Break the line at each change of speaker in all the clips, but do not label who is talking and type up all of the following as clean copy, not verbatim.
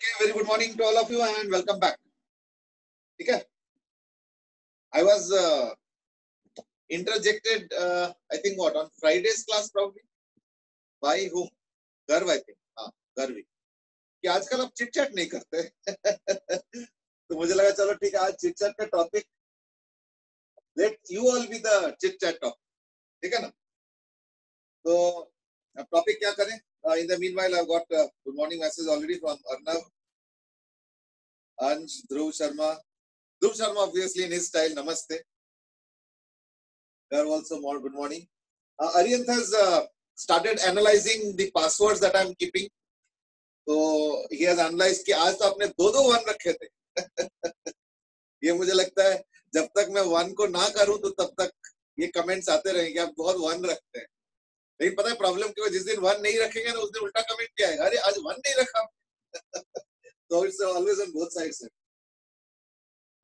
Okay, very good morning to all of you and welcome back. ठीक है? I was interjected, I think what on Friday's class probably by whom? Garv I think. हाँ, गर्वी कि आजकल आप chit chat नहीं करते तो मुझे लगा चलो ठीक है आज चिट चैट का topic let you all be the chit chat topic. ठीक है ना? तो अब टॉपिक क्या करें? In the meanwhile, I've got good morning message already from Arnav, Ansh, Dhruv Sharma. Dhruv Sharma obviously in his style, namaste. Garv also more good morning. Ariyant has started analyzing the passwords that I'm keeping. तो he has analyzed कि आज तो आपने दो one रखे थे ये मुझे लगता है जब तक मैं वन को ना करूं तो तब तक ये कमेंट्स आते रहेंगे आप बहुत वन रखते हैं लेकिन पता है प्रॉब्लम क्या जिस दिन वन नहीं रखेंगे ना उस दिन उल्टा कमेंट क्या आएगा अरे आज वन नहीं रखा तो it's always on both sides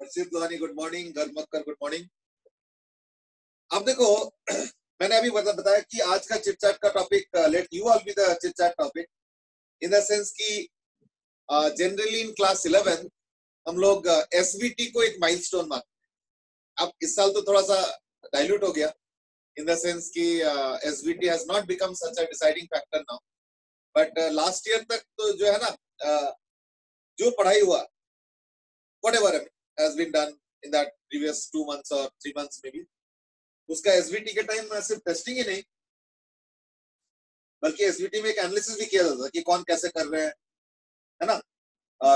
Harshit Lohani good morning गर्मक्कर गुड मॉर्निंग अब देखो मैंने अभी बताया कि आज का चिट चैट का topic let you all be the chit chat topic in the sense कि जनरली इन क्लास 11 हम लोग एसवीटी को एक माइलस्टोन मानते हैं अब इस साल तो थोड़ा सा डाइल्यूट हो गया इन द सेंस कि SVT has not become such a deciding factor now but last year तक तो जो है ना जो पढ़ाई हुआ whatever has been done in that previous 2 months और 3 months में भी उसका एसवीटी के टाइम सिर्फ टेस्टिंग ही नहीं बल्कि एसवीटी में एक एनालिसिस भी किया जाता है कि कौन कैसे कर रहे हैं है ना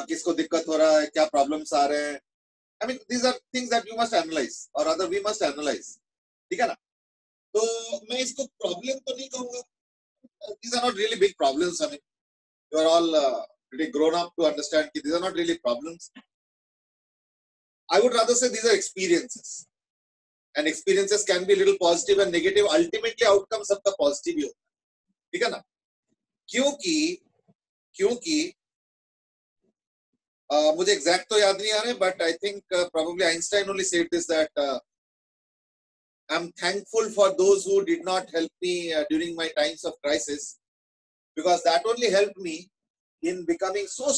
किसको दिक्कत हो रहा है क्या प्रॉब्लम्स आ रहे हैं I mean these are things that you must analyse और अदर वी मस्ट एनालाइज ठीक है ना तो मैं इसको प्रॉब्लम तो नहीं कहूंगा these are not really big problems I mean you are all pretty grown up to understand कि these are not really problems I would rather say these are experiences and experiences can be a little positive and negative ultimately outcome सबका positive ही होता है ठीक है ना क्योंकि मुझे exact तो याद नहीं आ रहे but I think probably Einstein only said this that I'm thankful for those who did not help me during my times of crisis because that only helped me in becoming so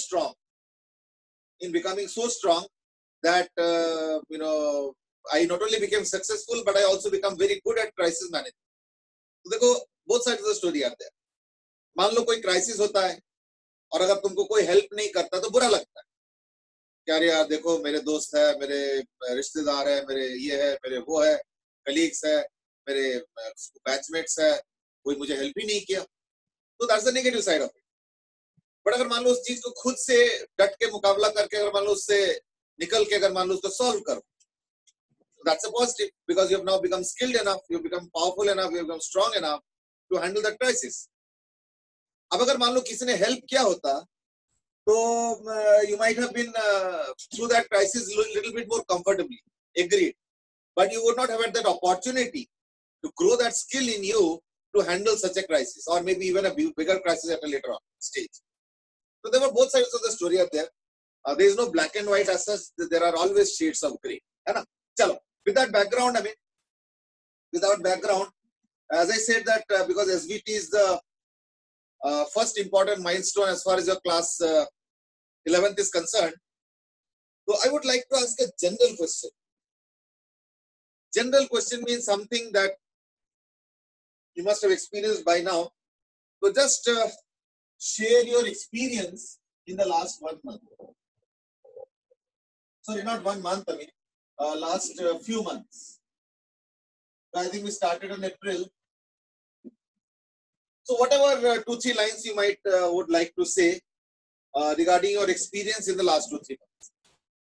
strong that you know I not only became successful but I also become very good at crisis management तो देखो both sides of the story are there मान लो कोई crisis होता है और अगर तुमको कोई हेल्प नहीं करता तो बुरा लगता है क्या रे यार देखो मेरे दोस्त है मेरे रिश्तेदार है मेरे ये है मेरे वो है कलीग्स है मेरे बैचमेट्स है कोई मुझे हेल्प ही नहीं किया तो that's the negative side of it but अगर मान लो उस चीज को खुद से डट के मुकाबला करके अगर मान लो उससे निकल के अगर मान लो उसको सॉल्व करो that's a positive because you have now become skilled enough you become powerful enough you become strong enough to handle that crisis अब अगर मान लो किसी ने हेल्प किया होता तो you might have been through that crisis little bit more comfortably agreed but you would not have had that opportunity to grow that skill in you to handle such a crisis or maybe even a bigger crisis at a later on stage so there were both sides of the story are there there is no black and white as such there are always shades of gray hai na chalo with that background I mean without background as I said that because SVT is the first important milestone as far as your class 11th is concerned. So I would like to ask a general question. General question means something that you must have experienced by now. So just share your experience in the last 1 month. Sorry, not 1 month, I mean, last few months. So I think we started in April. So whatever 2-3 lines you might would like to say regarding your experience in the last 2-3 months.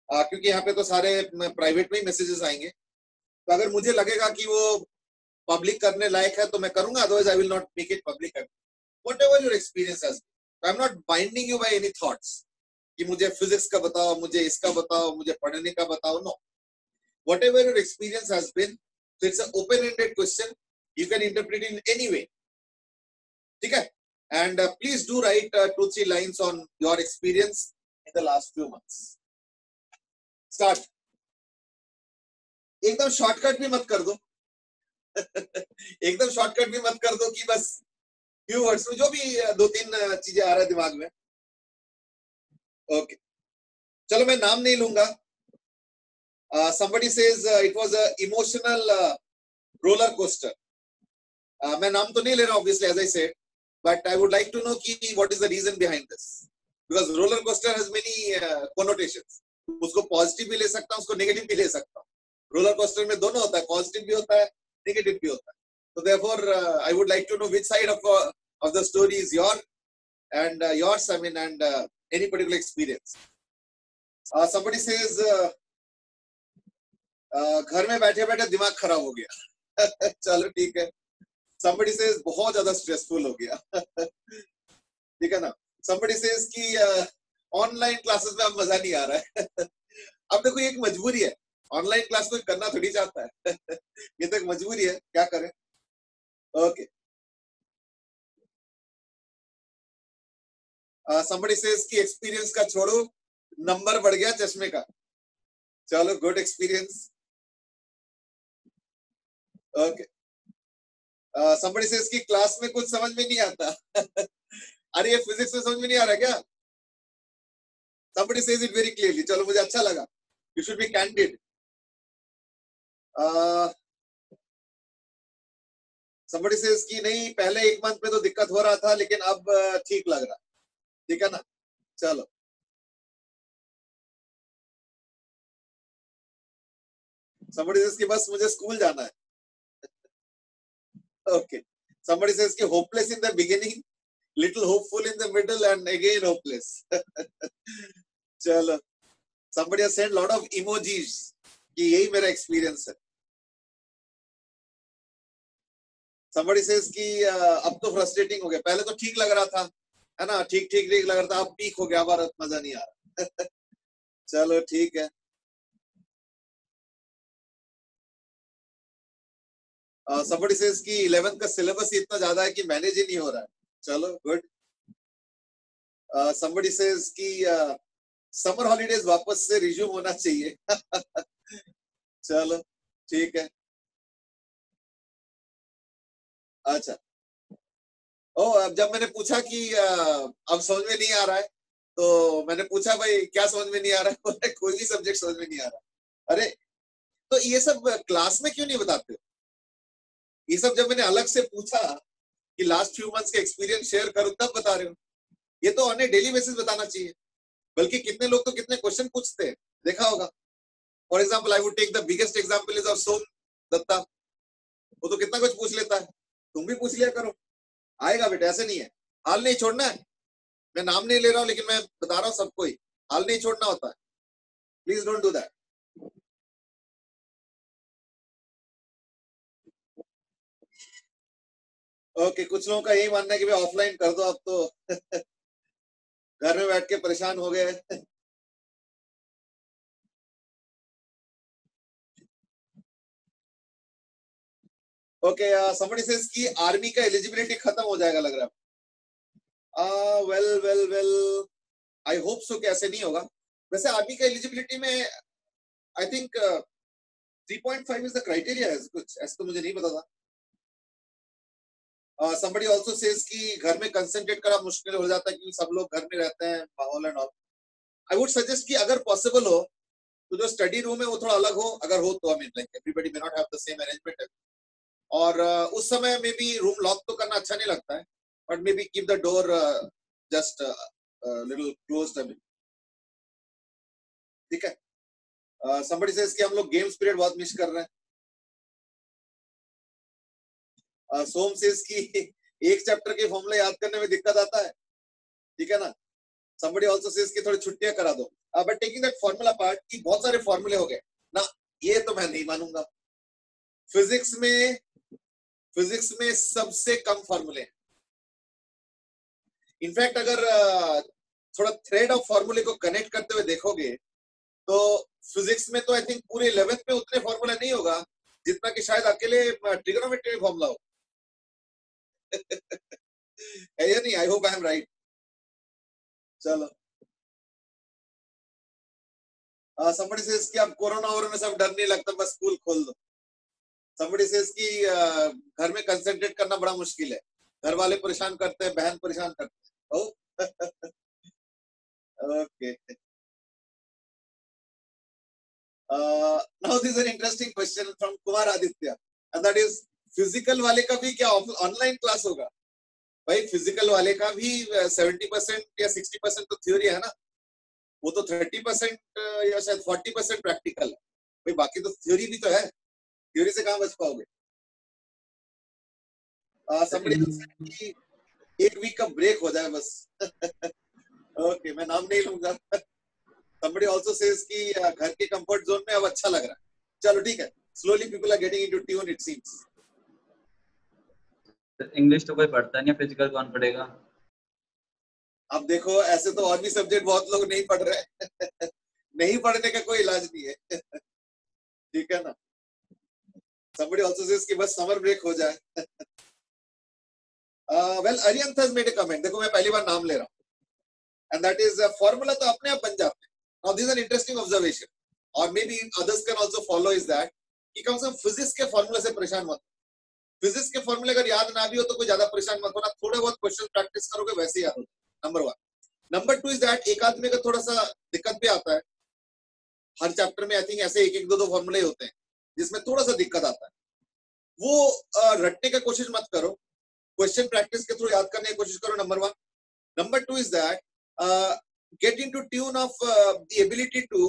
क्योंकि यहाँ पे तो सारे private में ही messages आएंगे तो अगर मुझे लगेगा कि वो पब्लिक करने लायक है तो मैं करूंगा otherwise I will not make it public whatever your experience has I am not binding you by any thoughts कि मुझे फिजिक्स का बताओ मुझे इसका बताओ मुझे पढ़ने का बताओ no whatever your experience has been so it's a open ended question you can interpret in any way ठीक है and please do write 2-3 lines on your experience in the last few months start एकदम shortcut भी मत कर दो एकदम shortcut भी मत कर दो कि बस few words में जो भी 2-3 चीजें आ रहा है दिमाग में ओके, चलो मैं नाम नहीं लूंगा. Somebody says it was a emotional roller coaster. मैं नाम तो नहीं ले रहा obviously as I said, but I would like to know कि what is the reason behind this, because roller coaster has many connotations. उसको पॉजिटिव भी ले सकता हूँ, उसको नेगेटिव भी ले सकता हूँ. रोलर कोस्टर में दोनों होता है, पॉजिटिव भी होता है, नेगेटिव भी होता है. So therefore, I would like to know which side of the story is yours. I mean, and any particular experience. Somebody says घर में बैठे बैठे दिमाग खराब हो गया. चलो ठीक है. Somebody says बहुत ज्यादा स्ट्रेसफुल हो गया. ठीक है ना. Somebody says कि ऑनलाइन क्लासेस में अब मजा नहीं आ रहा है. अब देखो ये एक मजबूरी है, ऑनलाइन क्लास कोई करना थोड़ी चाहता है. ये तो एक मजबूरी है, क्या करें. ओके. somebody says कि एक्सपीरियंस का छोड़ो, नंबर बढ़ गया चश्मे का. चलो, good experience. Okay. somebody says कि क्लास में कुछ समझ में नहीं आता. अरे ये फिजिक्स में समझ में नहीं आ रहा क्या? somebody says it very clearly. चलो, मुझे अच्छा लगा. You should be candid. somebody says कि नहीं, पहले एक मंथ में तो दिक्कत हो रहा था, लेकिन अब ठीक लग रहा. ठीक है ना. चलो. somebody says कि बस मुझे स्कूल जाना है. Okay. Somebody says कि hopeless in the beginning, little hopeful in the middle, and again hopeless. चलो. Somebody has sent lot of emojis कि यही मेरा experience है. Somebody says कि अब तो frustrating हो गया, पहले तो ठीक लग रहा था, है ना, ठीक ठीक ठीक लग रहा था, अब पीक हो गया, अब मजा नहीं आ रहा. चलो ठीक है. somebody says कि 11th का सिलेबस ही इतना ज्यादा है कि मैनेज ही नहीं हो रहा है. चलो, गुड. somebody says कि समर हॉलीडेज वापस से रिज्यूम होना चाहिए. चलो ठीक है. अच्छा. ओ, अब जब मैंने पूछा कि अब समझ में नहीं आ रहा है, तो मैंने पूछा भाई क्या समझ में नहीं आ रहा है. बोले, कोई भी सब्जेक्ट समझ में नहीं आ रहा. अरे, तो ये सब क्लास में क्यों नहीं बताते हो? ये सब जब मैंने अलग से पूछा कि लास्ट फ्यू मंथ्स का एक्सपीरियंस शेयर करो, तब बता रहे हो. ये तो ऑन ए डेली बेसिस बताना चाहिए. बल्कि कितने लोग तो कितने क्वेश्चन पूछते हैं, देखा होगा. For example, I would take the biggest example is of Som Datta. वो तो कितना कुछ पूछ लेता है. तुम भी पूछ लिया करो, आएगा बेटा, ऐसे नहीं है. हाल नहीं छोड़ना है. मैं नाम नहीं ले रहा हूं, लेकिन मैं बता रहा हूँ सबको ही, हाल नहीं छोड़ना होता है. Please don't do that. Okay. कुछ लोगों का यही मानना है कि भाई ऑफलाइन कर दो अब तो. घर में बैठ के परेशान हो गए. ओके. समबडी सेज कि आर्मी का एलिजिबिलिटी खत्म हो जाएगा लग रहा है. Well well well, I hope so कि ऐसे नहीं होगा. वैसे आर्मी का एलिजिबिलिटी में I think 3.5 is the criteria है, कुछ ऐसा तो मुझे नहीं पता था. somebody also says कि घर में कंसंट्रेट करना मुश्किल हो जाता है क्योंकि सब लोग घर में रहते हैं, माहौल and all. I would suggest कि अगर पॉसिबल हो तो जो स्टडी रूम है वो थोड़ा अलग हो, अगर हो तो. I mean like everybody may not have the same arrangement. और उस समय में भी रूम लॉक तो करना अच्छा नहीं लगता है, but may be keep the door just little closed. I mean, ठीक है. somebody says कि हम लोग गेम्स पीरियड बहुत मिस कर रहे हैं. सोम सेज कि एक चैप्टर के फॉर्मूला याद करने में दिक्कत आता है. ठीक है ना. somebody also says कि थोड़ी छुट्टियां करा दो. But taking that formula part कि बहुत सारे फॉर्मूले हो गए ना, ये तो मैं नहीं मानूंगा. फिजिक्स में सबसे कम फॉर्मूले हैं. इनफैक्ट अगर थोड़ा थ्रेड ऑफ फॉर्मूले को कनेक्ट करते हुए देखोगे तो फिजिक्स में तो आई थिंक पूरे 11th में उतने फॉर्मूला नहीं होगा जितना कि शायद अकेले ट्रिगोनोमेट्री में फॉर्मूला हो. है या नहीं? I hope I am right. चलो. somebody says कि अब कोरोना वोरोना सब डर नहीं लगता, बस स्कूल खोल दो. somebody says कि घर में कंसंट्रेट करना बड़ा मुश्किल है, घर वाले परेशान करते हैं, बहन परेशान करते हैं. Okay. Now this is an interesting question from Kumar Aditya, and that is physical वाले का भी क्या ऑनलाइन क्लास होगा? भाई फिजिकल वाले का भी 70% या 60% तो थ्योरी है ना, वो तो 30% या शायद 40% प्रैक्टिकल है भाई, बाकी तो थ्योरी भी तो है, थ्योरी से कहाँ बच पाओगे? somebody else said कि एक वीक का ब्रेक हो जाए बस. ओके, मैं नाम नहीं लूंगा. somebody also says कि घर के कंफर्ट जोन में अब अच्छा लग रहा है. चलो ठीक है, slowly people are getting into tune it seems.
English तो कोई पढ़ता नहीं, फिजिकल कौन पढ़ेगा?
अब देखो ऐसे तो और भी सब्जेक्ट बहुत लोग नहीं पढ़ रहे. नहीं पढ़ने का कोई इलाज नहीं है. ठीक है ना. somebody also says कि बस समर ब्रेक हो जाए. well Aryanth has made a comment. देखो मैं पहली बार नाम ले रहा हूँ, and that is formula तो अपने आप बन जाते हैं. now this is an interesting observation, or maybe others can also follow, is that कि कम से कम फिजिक्स के फॉर्मूले से परेशान मत. फिजिक्स के फॉर्मूले अगर याद ना भी हो तो कोई ज्यादा परेशान मत होना, थोड़े बहुत क्वेश्चन प्रैक्टिस करोगे वैसे याद होगा. नंबर 1. नंबर 2 इज दैट एक आदमी का थोड़ा सा दिक्कत भी आता है हर चैप्टर में. आई थिंक ऐसे एक एक दो फॉर्मूले होते हैं जिसमें थोड़ा सा दिक्कत आता है. वो रटने का कोशिश मत करो, क्वेश्चन प्रैक्टिस के थ्रू याद करने की कोशिश करो. Number 1. Number 2 is that get into tune of the ability to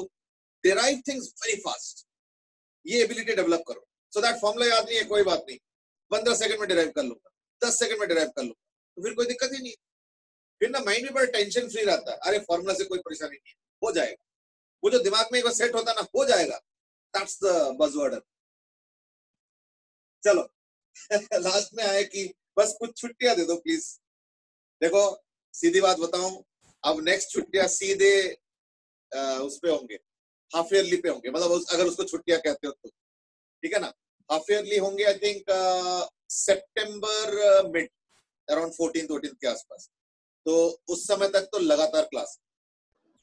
derive things very fast. ये एबिलिटी डेवलप करो. सो दैट फॉर्मूला याद नहीं है कोई बात नहीं, 15 सेकंड में डिराइव कर लूंगा, 10 सेकंड में डिराइव कर लूंगा, तो फिर कोई दिक्कत ही नहीं. फिर ना माइंड भी बड़ा टेंशन फ्री रहता है. अरे फॉर्मूला से कोई परेशानी नहीं है, हो जाएगा. वो जो दिमाग में एक बार सेट होता है ना, हो जाएगा. That's the buzzword. चलो लास्ट में आए कि बस कुछ छुट्टियां दे दो प्लीज. देखो सीधी बात बताऊं, अब नेक्स्ट छुट्टियां सीधे उस पे होंगे, हाफ ईयरली पे होंगे. मतलब अगर उसको छुट्टियां कहते हो तो ठीक है ना. हाफ ईयरली होंगे I think September mid, around 14 के आसपास. तो उस समय तक तो लगातार क्लास.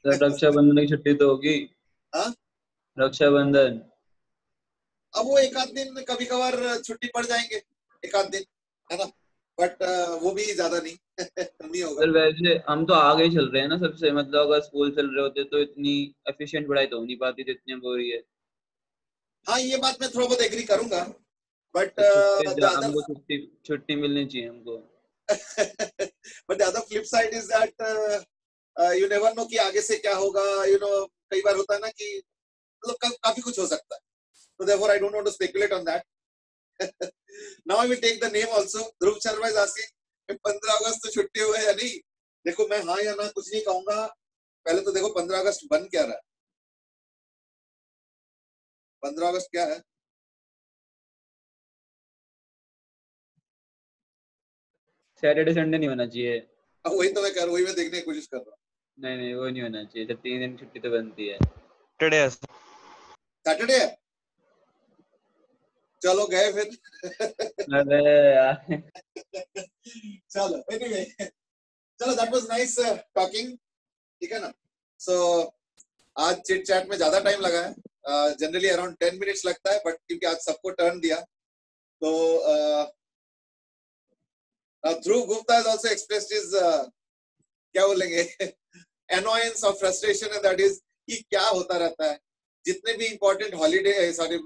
रक्षाबंधन की छुट्टी तो होगी.
हाँ,
रक्षाबंधन.
अब वो एक आध दिन कभी कभार छुट्टी पड़ जाएंगे, एक आध दिन, है ना. बट वो भी ज्यादा नहीं. नहीं होगा.
पर वैसे हम तो आगे चल रहे हैं ना सबसे, मतलब अगर स्कूल चल रहे होते तो इतनी एफिशिएंट पढ़ाई तो हो नहीं पाती जितनी हो रही है.
हाँ, ये बात मैं थोड़ा बहुत एग्री करूंगा, बट
तो
हमको
छुट्टी मिलनी चाहिए हमको.
but the other flip side is that you never know कि आगे से क्या होगा. कई बार होता है ना कि मतलब काफी कुछ हो सकता है. so therefore I don't want to speculate on that. now I will take the name also. Dhruv Sharma is asking 15 अगस्त तो छुट्टी हुआ है या नहीं. देखो मैं हाँ या ना कुछ नहीं कहूंगा. पहले तो देखो 15 अगस्त बन क्या रहा है. 15 अगस्त क्या है?
सैटरडे संडे नहीं होना चाहिए.
वही तो मैं कर, वही मैं देखने की कोशिश कर रहा हूँ.
नहीं वो नहीं होना चाहिए. जब 3 दिन छुट्टी तो बनती है.
सैटरडे है. चलो गए फिर.
अरे यार.
चलो anyway, चलो दैट वाज नाइस टॉकिंग. ठीक है ना. सो आज चिट चैट में ज्यादा टाइम लगा है. जनरली अराउंड 10 मिनट्स लगता है, बट क्योंकि आज सबको टर्न दिया तो ध्रुव Gupta has also expressed his क्या बोलेंगे annoyance और frustration, and that is कि क्या होता रहता है. जितने भी इंपॉर्टेंट हॉलीडे सॉरी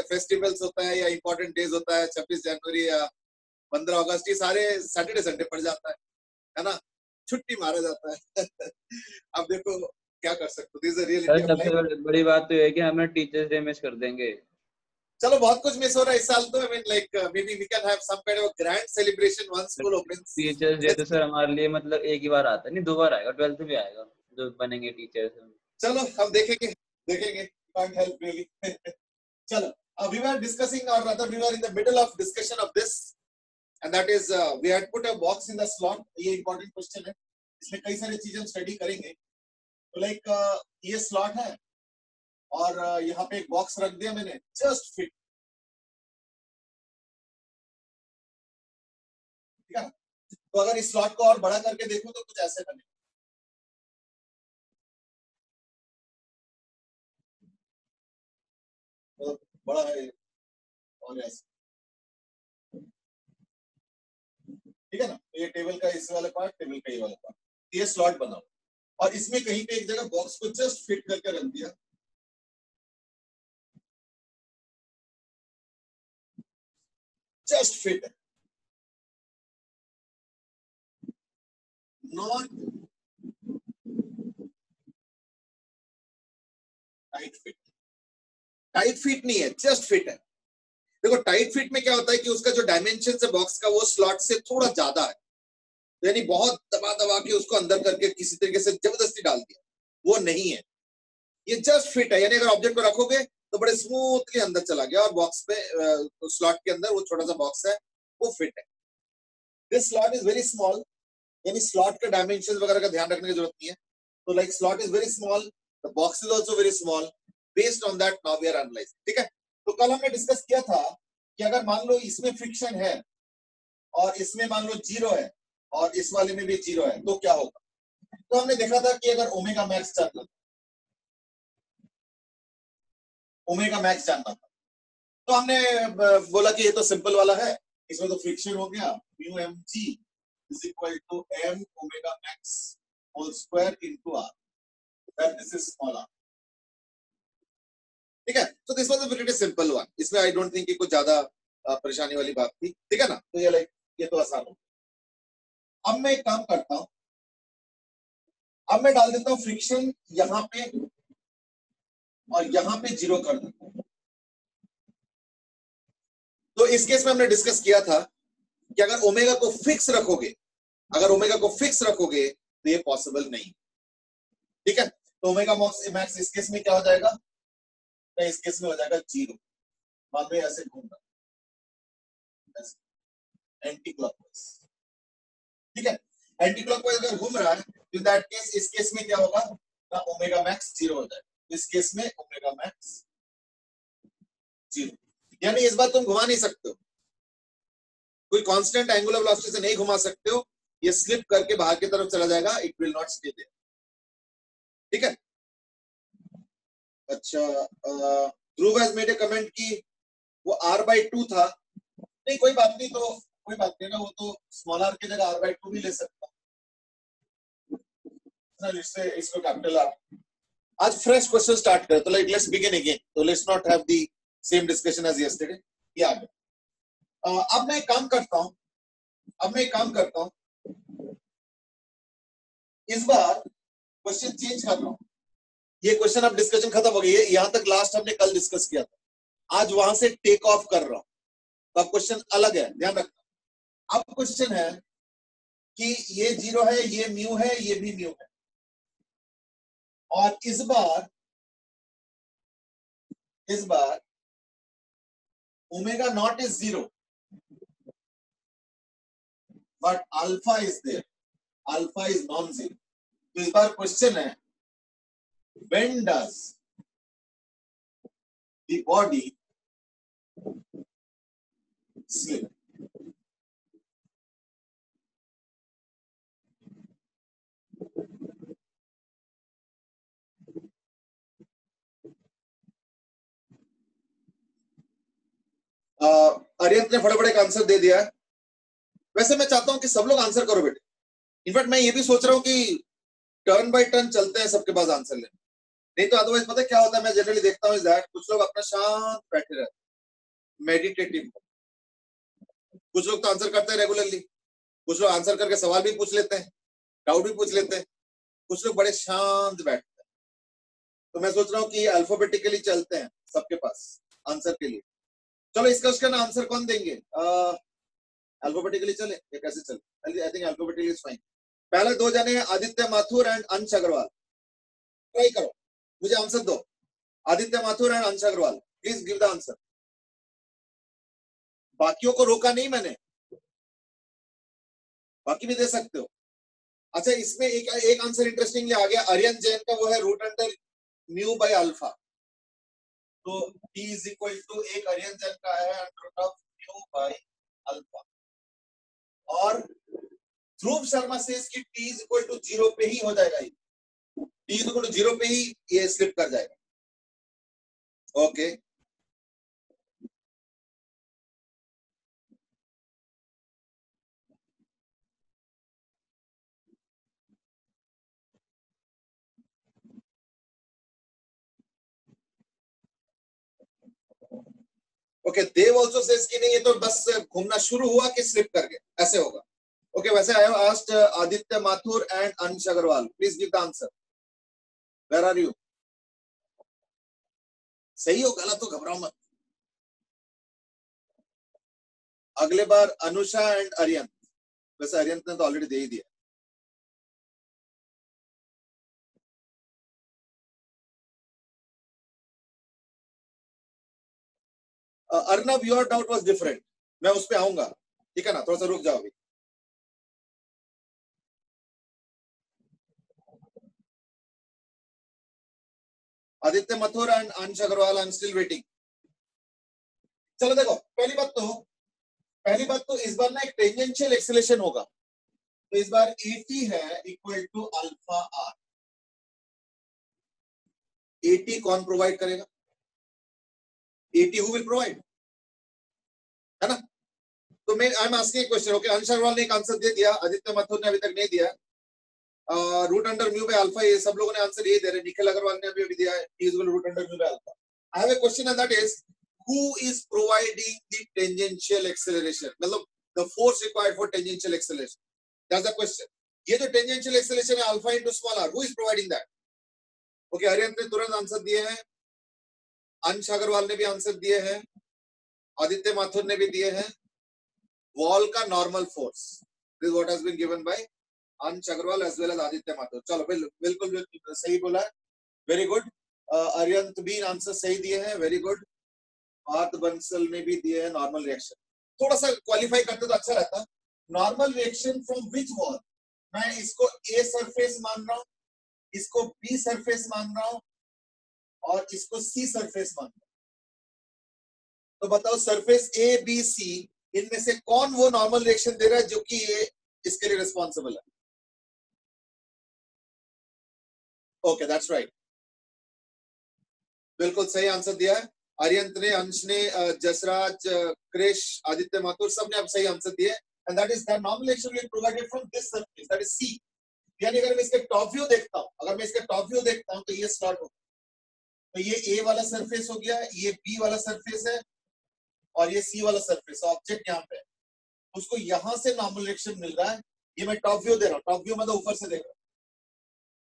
फेस्टिवल्स होता है या इंपॉर्टेंट डेज होता है, 26 जनवरी या 15 अगस्त, ये सारे सैटरडे संडे पड़ जाता है ना. छुट्टी मारा जाता है. अब देखो क्या कर सकते हो. This is reality of life.
सबसे बड़ी बात तो है कि हम टीचर्स डे मिस कर देंगे.
चलो बहुत कुछ मिस हो रहा है इस साल तो. I mean like maybe we can have some kind of grand celebration once school opens.
Teachers day तो सर हमारे लिए मतलब एक ही बार आता है, नहीं 2 बार आएगा. 12th भी आएगा जो बनेंगे टीचर्स.
चलो हम देखेंगे can't help really. चलो we were discussing, or rather we were in the middle of discussion of this, and that is we had put a box in the slot. ये important question है, इसमें कई सारी चीजें हम स्टडी करेंगे. तो लाइक ये स्लॉट है और यहाँ पे एक बॉक्स रख दिया मैंने, जस्ट फिट. ठीक है. तो अगर इस स्लॉट को और बड़ा करके देखूं तो कुछ ऐसे बने. तो बड़ा है और ऐसे. ठीक है ना. ये टेबल का इस वाला पार्ट, टेबल का ये वाला पार्ट, ये स्लॉट बनाओ. और इसमें कहीं पे एक जगह बॉक्स को जस्ट फिट करके रख दिया, just fit, not tight fit. Tight fit नहीं है, जस्ट फिट है। देखो टाइट फिट में क्या होता है कि उसका जो डायमेंशन है बॉक्स का वो स्लॉट से थोड़ा ज्यादा है, यानी बहुत दबा दबा के उसको अंदर करके किसी तरीके से जबरदस्ती डाल दिया, वो नहीं है। ये जस्ट फिट है, यानी अगर ऑब्जेक्ट को रखोगे तो बड़े स्मूथली अंदर चला गया और बॉक्स पे स्लॉट के अंदर वो छोटा सा बॉक्स है वो फिट है। This slot is very small, यानी स्लॉट के डायमेंशन वगैरह का ध्यान रखने की जरूरत नहीं है। तो like slot is very small, the box is also very small, based on that now we are analysing. ठीक है, तो कल हमने डिस्कस किया था कि अगर मान लो इसमें फ्रिक्शन है और इसमें मान लो 0 है और इस वाले में भी 0 है तो क्या होगा। तो हमने देखा था कि अगर ओमेगा मैक्स जानना, ओमेगा मैक्स जानना था, तो हमने बोला कि ये तो सिंपल वाला है, इसमें तो फ्रिक्शन हो गया mu M g is equal to m omega max whole square into r, that this is small r. ठीक है, तो this was a very simple one, इसमें आई डोंट थिंक कि कुछ ज्यादा परेशानी वाली बात थी। ठीक है ना, तो ये लाइक ये तो आसान हो। अब मैं एक काम करता हूं, अब मैं डाल देता हूं फ्रिक्शन यहां पे और यहां पे 0 कर देता हूं। तो इस केस में हमने डिस्कस किया था कि अगर ओमेगा को फिक्स रखोगे, अगर ओमेगा को फिक्स रखोगे तो ये पॉसिबल नहीं। ठीक है, तो ओमेगा मैक्स इस केस में क्या हो जाएगा, तो इस केस में हो जाएगा 0। मान लो ऐसे घूम रहा है एंटी क्लॉकवाइज। ठीक है, एंटी क्लॉकवाइज अगर घूम रहा है तो इन दैट केस इस केस में क्या होगा ना, ओमेगा मैक्स 0 हो जाएगा। इस केस में ओमेगा मैक्स 0, यानी इस बार तुम घुमा नहीं सकते हो, कोई कांस्टेंट एंगुलर वेलोसिटी से नहीं घुमा सकते हो, ये स्लिप करके बाहर की तरफ चला जाएगा, it will not stay there. ठीक है, अच्छा Dhruv has made a comment की वो r/2 था, नहीं कोई बात नहीं, तो कोई बात नहीं ना, वो तो स्मॉल r की जगह r/2 भी ले सकता है, इससे इसको कैपिटल R। आज फ्रेश क्वेश्चन स्टार्ट करें, तो लेट्स बिगिन अगेन, तो let's not have the same discussion as yesterday. ये आ गया। अब मैं एक काम करता हूं, अब मैं एक काम करता हूं, इस बार क्वेश्चन चेंज कर रहा हूं। ये क्वेश्चन अब डिस्कशन खत्म हो गई है, यहां तक लास्ट हमने कल डिस्कस किया था, आज वहां से टेक ऑफ कर रहा हूं। तो अब क्वेश्चन अलग है, ध्यान रखना। अब क्वेश्चन है कि ये 0 है, ये म्यू है, ये भी म्यू है, और इस बार omega not is 0 but alpha is there, alpha is non zero. तो इस बार क्वेश्चन है when does the body slip. Ariyant ने फटाफट एक आंसर दे दिया है। वैसे मैं चाहता हूं कि सब लोग आंसर करो बेटे, इनफैक्ट मैं ये भी सोच रहा हूं कि टर्न बाय टर्न चलते हैं, सबके पास आंसर लेने, नहीं तो अदरवाइज पता है क्या होता है, मैं जनरली देखता हूं इज दैट कुछ लोग अपना शांत बैठे रहते हैं, मेडिटेटिव, कुछ लोग तो आंसर करते हैं रेगुलरली, कुछ लोग आंसर करके सवाल भी पूछ लेते हैं, डाउट भी पूछ लेते हैं, कुछ लोग बड़े शांत बैठते हैं। तो मैं सोच रहा हूँ कि अल्फाबेटिकली चलते हैं सबके पास आंसर के लिए। चलो इसका उसका ना आंसर कौन देंगे, अल्फाबेटिकली चले या कैसे चले, I think alphabetically is fine. पहले दो जने आदित्य माथुर एंड अंश अग्रवाल, ट्राई करो, मुझे आंसर दो। Aditya Mathur and Ansh Agarwal, please give the answer. बाकियों को रोका नहीं मैंने, बाकी भी दे सकते हो। अच्छा इसमें एक आंसर इंटरेस्टिंगली आ गया अरियन जैन का, वो है root under mu by alpha. तो t इज इक्वल टू एक अरियन जैन का है under of mu by alpha, और ध्रुव शर्मा से इसकी t इज इक्वल टू 0 पे ही हो जाएगा, ये t इज इक्वल टू 0 पे ही ये स्लिप कर जाएगा। ओके ओके, देव ऑल्सो सेज कि नहीं ये तो बस घूमना शुरू हुआ कि स्लिप कर गए, ऐसे होगा। ओके, वैसे I have asked Aditya Mathur and Ansh Agarwal, please give the answer. Where are you? सही हो गलत हो घबराओ मत। अगले बार अनुषा एंड अरियंत, वैसे अरियंत ने तो ऑलरेडी दे ही दिया। Arnab, your doubt was different, मैं उस पे आऊंगा, ठीक है ना, थोड़ा सा रुक जाओ अभी। Aditya Mathur and Ansh Agarwal, I am still waiting. चलो देखो, पहली बात तो इस बार ना एक टेंजेंशियल एक्सेलेरेशन होगा, तो इस बार AT है equal to alpha r. AT कौन प्रोवाइड करेगा? AT हु विल प्रोवाइड, है ना? तो मैं I am asking question. Okay, Ansh Agarwal ने एक आंसर दे दिया, आदित्य मथुर ने अभी तक नहीं दिया। Root under mu by alpha, ये सब लोगों ने आंसर ये दे रहे। निखिल अग्रवाल ने अभी दिया है ही is equal to root under mu by alpha. I have a question and that is who is providing the tangential acceleration, मतलब the force required for tangential acceleration, that's the question। ये जो tangential acceleration है alpha into small r, who is providing that? Okay, Ariyant ने तुरंत answer दिए हैं, अंश अग्रवाल ने भी आंसर दिए हैं, आदित्य माथुर ने भी दिए हैं। वॉल का normal force, this what has been given by Ansh Agarwal as well as Aditya Mathur. चलो बिल्कुल सही बोला है, वेरी गुड। अरियंत भी आंसर सही दिए हैं, वेरी गुड। पार्थ बंसल ने भी दिए हैं नॉर्मल रिएक्शन। थोड़ा सा क्वालिफाई करते तो अच्छा रहता। Normal reaction from which wall? मैं इसको ए सरफेस मान रहा हूं, इसको बी सरफेस मान रहा हूं और इसको सी सरफेस मान रहा हूं। तो बताओ सरफेस ए बी सी इनमें से कौन वो नॉर्मल रिएक्शन दे रहा है जो कि ये इसके लिए रिस्पॉन्सिबल है? ओके, दैट्स राइट, बिल्कुल सही आंसर दिया है। अरियंत ने, अंश ने, जसराज, क्रिश, आदित्य माथुर, सबने अब सही आंसर दिए। And that is the normal reaction will provided from this surface, that is C. यानी अगर मैं इसके टॉप व्यू देखता हूं, तो ये स्लॉट होगा। तो ये ए वाला सरफेस हो गया, ये बी वाला सरफेस है और ये सी वाला सरफेस। ऑब्जेक्ट यहाँ पे है, उसको यहां से नॉर्मल रिएक्शन मिल रहा है। ये मैं टॉप व्यू दे रहा हूँ, टॉप व्यू मतलब ऊपर से देख रहा हूँ,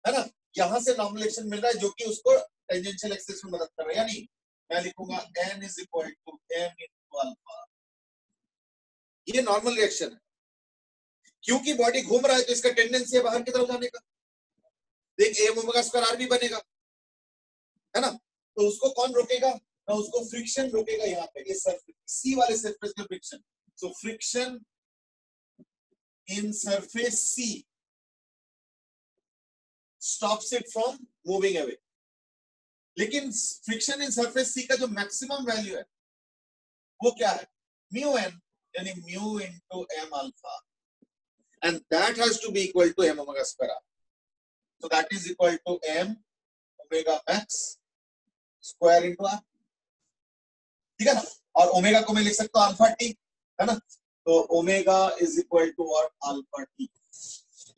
है ना? यहां से नॉर्मल रिएक्शन मिल रहा है जो कि उसको टेंजेंशियल एक्सेस में मदद कर रहा है। यानी मैं लिखूंगा n is equal to m into alpha. ये नॉर्मल रिएक्शन है, क्योंकि बॉडी घूम रहा है तो इसका टेंडेंसी है बाहर की तरफ जाने का। देख m ओमेगा स्क्वायर r भी बनेगा, है ना? तो उसको कौन रोकेगा ना? उसको फ्रिक्शन रोकेगा। यहाँ पे ये सरफेस सी वाले सरफेस का friction, so friction in surface C stops it from moving away. लेकिन फ्रिक्शन इन सरफेस सी का जो मैक्सिमम वैल्यू है वो क्या है? म्यू एन, यानी mu into m alpha, and that has to be equal to m omega square r. So that is equal to m omega max square into r, ठीक है ना? और ओमेगा को मैं लिख सकता हूँ अल्फा टी, है ना? तो omega is equal to what? Alpha t.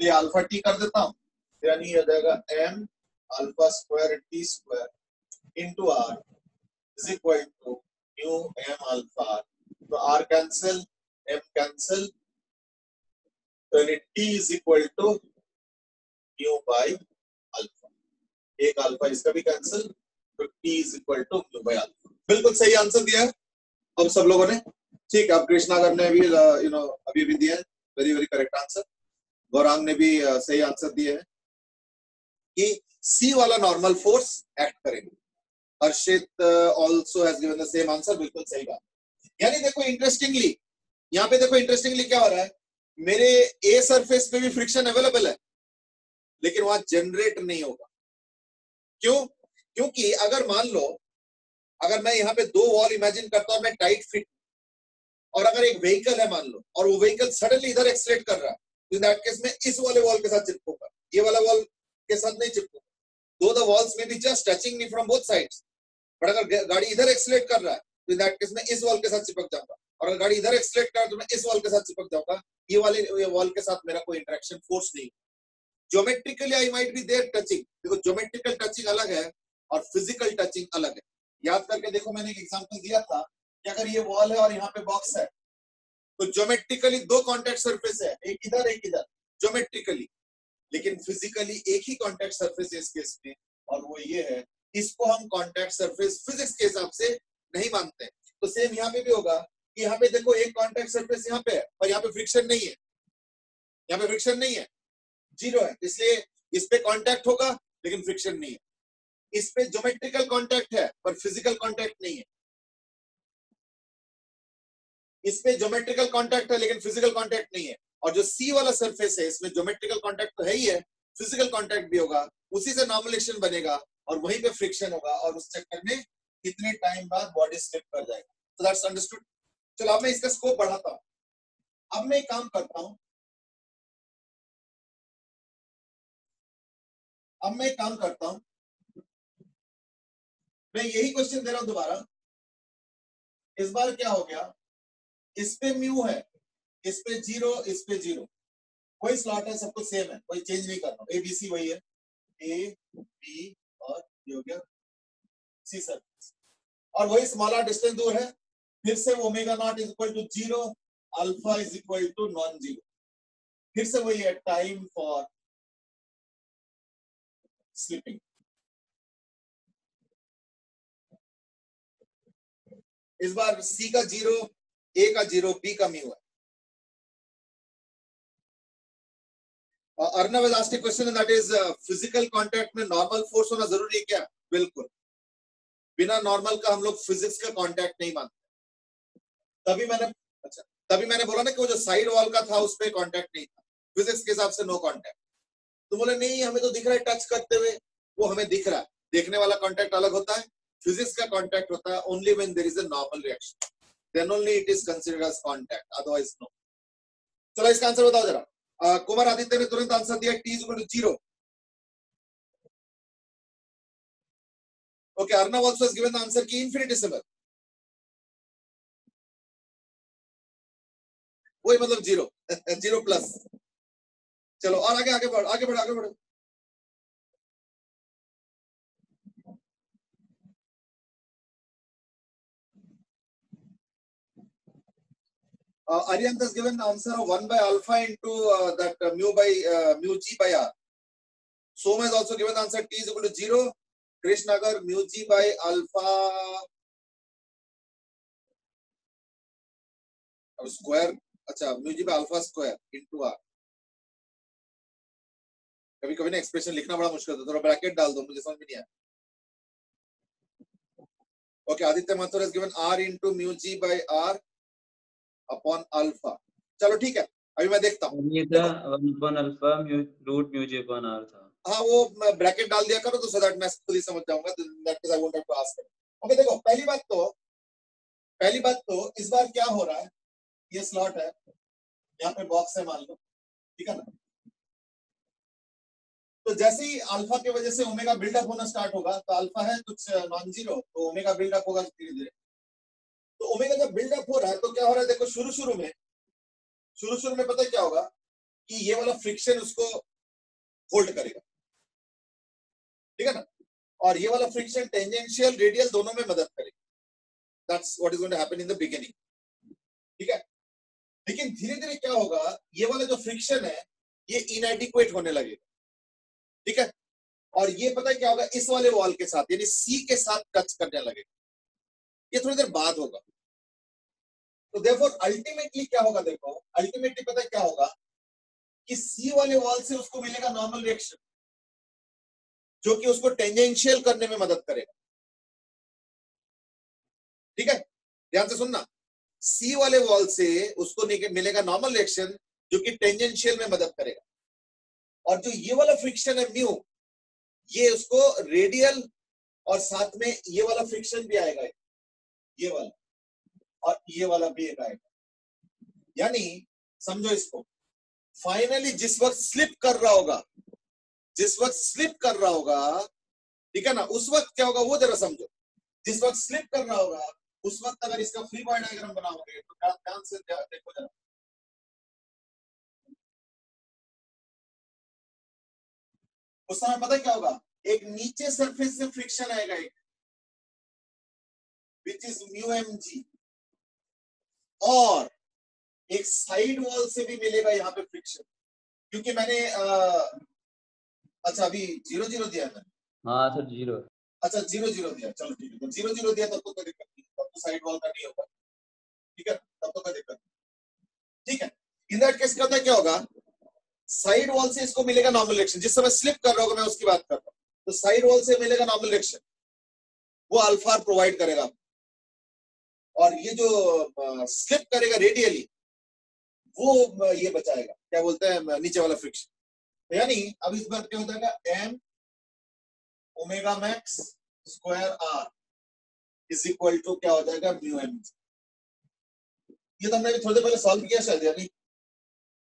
ये अल्फा टी कर देता हूँ, यानी ये जाएगा m alpha square T square into r is equal to mu m alpha r. तो r cancel, m cancel, तो यानी t is equal to mu by alpha। एक अल्फा इसका भी कैंसिल, तो t is equal to mu by alpha। बिल्कुल सही answer दिया है अब सब लोगों ने, ठीक है। अब कृष्णागर ने भी अभी भी दिया है, very very correct answer. Gaurang ने भी सही आंसर दिया है कि सी वाला नॉर्मल फोर्स एक्ट करेगा। हर्षित also has given the same answer, बिल्कुल सही बात। यानी देखो इंटरेस्टिंगली, यहाँ पे देखो इंटरेस्टिंगली क्या हो रहा है, मेरे ए सरफेस पे भी फ्रिक्शन अवेलेबल है लेकिन वहां जनरेट नहीं होगा। क्यों? क्योंकि अगर मान लो, अगर मैं यहाँ पे दो वॉल इमेजिन करता हूँ, मैं टाइट फिट, और अगर एक व्हीकल है मान लो, और वो व्हीकल सडनली इधर एक्सलेट कर रहा है, तो इन दैट केस में इस वाले वॉल के साथ चिपकूंगा, ये वाला वॉल के साथ नहीं चिपकूंगा। दो द वॉल्स में be just touching me from both sides, but अगर गाड़ी इधर एक्सलेट कर रहा है तो इन दैट केस में इस वॉल के साथ चिपक जाऊंगा, और अगर गाड़ी इधर एक्सलेट कर रहा है तो मैं इस वॉल के साथ चिपक जाऊंगा। ये वॉल के साथ मेरा कोई इंटरेक्शन फोर्स नहीं। Geometrically I might be there touching. देखो ज्योमेट्रिकल टचिंग अलग है और फिजिकल टचिंग अलग है। याद करके देखो, मैंने एक एग्जांपल दिया था कि अगर ये वॉल है और यहाँ पे बॉक्स है तो ज्योमेट्रिकली दो कॉन्टैक्ट सरफेस है, एक इधर एक इधर, ज्योमेट्रिकली, लेकिन फिजिकली एक ही कॉन्टैक्ट सरफेस है इस केस में और वो ये है। इसको हम कॉन्टैक्ट सरफेस फिजिक्स के हिसाब से नहीं मानते। तो सेम यहाँ पे भी होगा कि यहाँ पे देखो एक कॉन्टैक्ट सरफेस यहाँ पे है और यहाँ पे फ्रिक्शन नहीं है, यहाँ पे फ्रिक्शन नहीं है, जीरो है, इसलिए इस पे कॉन्टैक्ट होगा लेकिन फ्रिक्शन नहीं है। इस पे ज्योमेट्रिकल कॉन्टैक्ट है पर फिजिकल कॉन्टैक्ट नहीं है। इस पे ज्योमेट्रिकल कॉन्टैक्ट है लेकिन फिजिकल कॉन्टैक्ट नहीं है। और जो सी वाला सरफेस है इसमें ज्योमेट्रिकल कॉन्टैक्ट तो है ही है, फिजिकल कॉन्टैक्ट भी होगा, उसी से नॉर्मलाइजेशन बनेगा और वहीं पे फ्रिक्शन होगा और उस चक्कर में कितने टाइम बाद बॉडी स्लिप कर जाएगा। तो दैट्स अंडरस्टूड। चलो अब मैं इसका स्कोप बढ़ाता हूं। अब मैं एक काम करता हूं, मैं यही क्वेश्चन दे रहा हूं दोबारा। इस बार क्या हो गया, इस पे म्यू है, इस पे जीरो, इस पे जीरो, कोई स्लॉट है, सब कुछ सेम है, कोई चेंज नहीं कर रहा। ए बी सी वही है, ए बी और ये हो गया सी सरफेस, और वही स्मॉलर डिस्टेंस दूर है। फिर से omega not is equal to zero, alpha is equal to non zero, फिर से वही है टाइम फॉर स्लिपिंग। इस बार सी का जीरो, ए का जीरो, बी का म्यू है। Arnav has asked a question and that is physical contact में नॉर्मल फोर्स होना जरूरी है क्या? बिल्कुल, बिना नॉर्मल का हम लोग फिजिक्स का कांटेक्ट नहीं मानते। तभी मैंने बोला ना कि वो जो साइड वॉल का था उस पे कांटेक्ट नहीं था, फिजिक्स के हिसाब से नो कांटेक्ट। तो बोले नहीं हमें तो दिख रहा है टच करते हुए, वो हमें दिख रहा है, देखने वाला कांटेक्ट अलग होता है, फिजिक्स का कांटेक्ट होता है only when there is a normal reaction, then only it is considered as contact, otherwise no. चलो इसका आंसर बताओ जरा। कुमार आदित्य ने तुरंत आंसर दिया T is equal to zero. Okay, Arnav also has given the answer की इनफिनिटेसिमल, वही मतलब जीरो, जीरो प्लस। चलो और आगे आगे बढ़, आगे बढ़, आगे बढ़ो। Aryan has given the answer of 1 by alpha into that mu g by r. Soma has also given the answer t is equal to 0. Krishnagar mu g by alpha square. अच्छा mu g by alpha square into r. कभी कभी ना expression लिखना बड़ा मुश्किल होता है, थोड़ा ब्रैकेट डाल दो, मुझे समझ में नहीं आया। Okay, Aditya Mathur has given r into mu g by r upon alpha. चलो ठीक है, अभी मैं देखता हूँ।
ये था 1 upon alpha root mu g upon r था।
हाँ वो ब्रैकेट डाल दिया करो तो सो दैट मैं खुद ही समझ जाऊंगा, that is I want to ask. Okay देखो, पहली बात तो इस बार क्या हो रहा है, ये स्लॉट है, यहाँ पे बॉक्स है मान लो, ठीक है ना। तो जैसे ही अल्फा की वजह से ओमेगा बिल्डअप होना स्टार्ट होगा, तो अल्फा है कुछ नॉन जीरो, तो ओमेगा बिल्डअप होगा धीरे धीरे। तो ओमेगा जब बिल्डअप हो रहा है तो क्या हो रहा है, देखो शुरू शुरू में पता है क्या होगा कि ये वाला फ्रिक्शन उसको होल्ड करेगा, ठीक है ना, और ये वाला फ्रिक्शन टेंजेंशियल रेडियल दोनों में मदद करेगा। That's what is going to happen in the beginning, ठीक है। लेकिन धीरे धीरे क्या होगा, ये वाला जो फ्रिक्शन है ये इनएडिक्वेट होने लगेगा, ठीक है, और ये पता है क्या होगा, इस वाले वॉल के साथ यानी सी के साथ टच करने लगेगा, ये थोड़ी देर बाद होगा। तो देयरफॉर अल्टीमेटली क्या होगा, देखो अल्टीमेटली पता है क्या होगा कि सी वाले वॉल से उसको मिलेगा नॉर्मल रिएक्शन जो कि उसको टेंजेंशियल करने में मदद करेगा, ठीक है, ध्यान से सुनना। सी वाले वॉल से उसको मिलेगा नॉर्मल रिएक्शन जो कि टेंजेंशियल में मदद करेगा, और जो ये वाला फ्रिक्शन है म्यू, ये उसको रेडियल और साथ में ये वाला फ्रिक्शन भी आएगा, ये वाला और ये वाला भी एक आएगा। यानी समझो इसको, फाइनली जिस वक्त स्लिप कर रहा होगा, ठीक है ना, उस वक्त क्या होगा वो जरा समझो। जिस वक्त स्लिप कर रहा होगा उस वक्त अगर इसका फ्री बॉडी डायग्राम बनाओगे तो ध्यान से देखो जरा, उस समय पता क्या होगा, एक नीचे सरफेस से फ्रिक्शन आएगा एक, which is mu M G, और एक साइड वॉल से भी मिलेगा यहाँ पे फ्रिक्शन, क्योंकि मैंने अच्छा अभी 0 0 दिया है।
हाँ सर 0।
अच्छा 0 0 दिया, चलो ठीक है, तो 0 0 दिया तब तो कोई दिक्कत नहीं, तब तो साइड वॉल का नहीं होगा, ठीक है, तब तो कोई दिक्कत नहीं, ठीक है। इन दैट केस करता क्या होगा, साइड वॉल से इसको मिलेगा नॉर्मल रिएक्शन, जिस समय स्लिप कर रहा होगा मैं उसकी बात कर रहा हूँ, तो साइड वॉल से मिलेगा नॉर्मल रिएक्शन, वो अल्फा प्रोवाइड करेगा, और ये जो स्लिप करेगा रेडियली वो ये बचाएगा, क्या बोलते हैं, नीचे वाला फ्रिक्शन। तो यानी अब इस बार क्या हो जाएगा, M omega max square R is equal to क्या हो जाएगा, म्यू एम। ये तो हमने अभी थोड़ी देर पहले सॉल्व किया शायद, यानी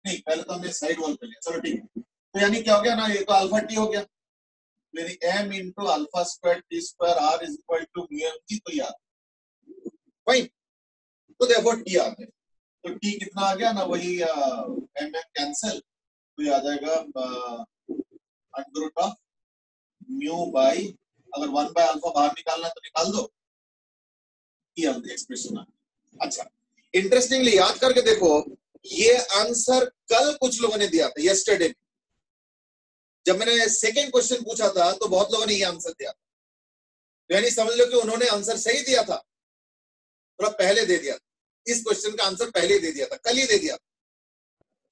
नहीं, पहले तो हमने साइड वॉल कर लिया, चलो ठीक है। तो यानी क्या हो गया ना, ये तो अल्फा टी हो गया, यानी M into alpha square T square R is equal to mu M G, तो यार फाइन, तो देखो टी आ गया, तो टी कितना आ गया ना, वही एम एम कैंसिल, तो ये आ जाएगा under root of mu by, अगर 1 बाय अल्फा बाहर निकालना तो निकाल दो, ये एक्सप्रेशन आ। अच्छा, इंटरेस्टिंगली याद करके देखो, ये आंसर कल कुछ लोगों ने दिया था, यस्टरडे, जब मैंने सेकंड क्वेश्चन पूछा था तो बहुत लोगों ने ये आंसर दिया था, यानी समझ लो कि उन्होंने आंसर सही दिया था, थोड़ा पहले दे दिया, इस क्वेश्चन का आंसर पहले दे दिया था, कल ही दे दिया,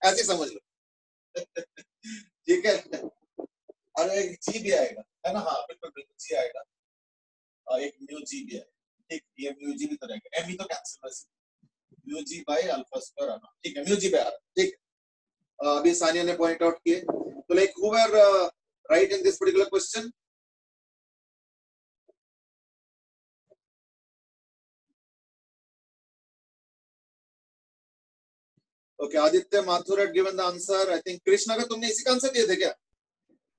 ऐसे समझ लो ठीक है। और एक जी भी आएगा, है ना, हाँ बिल्कुल बिल्कुल जी आएगा, और एक म्यू जी भी आएगा, ठीक, ये म्यू जी भी तो रहेगा, एम ही तो कैंसिल वैसे, mu G by alpha square आना, ठीक है, म्यू जी बाय आर, ठीक। अभी सानिया ने पॉइंट आउट किए, तो like who were right in this particular question, okay, Aditya Mathur had given the answer, I think Krishna का तुमने इसी का आंसर दिए थे क्या?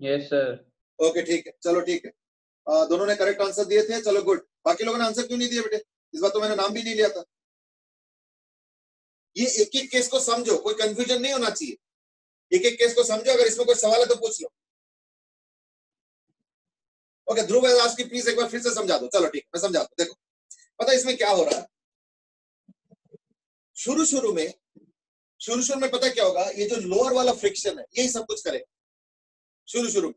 Yes sir.
ओके ठीक है, चलो ठीक है, दोनों ने करेक्ट आंसर दिए थे, चलो गुड। बाकी लोगों ने आंसर क्यों नहीं दिए बेटे? इस बार तो मैंने नाम भी नहीं लिया था। ये एक एक केस को समझो, कोई कंफ्यूजन नहीं होना चाहिए, एक एक केस को समझो, अगर इसमें कोई सवाल है तो पूछ लो। ओके ध्रुव आज की प्लीज एक बार फिर से समझा दो, चलो ठीक, मैं समझाता हूं। देखो पता है इसमें क्या हो रहा है, शुरू शुरू में पता क्या होगा, ये जो लोअर वाला फ्रिक्शन है यही सब कुछ करेगा शुरू शुरू में,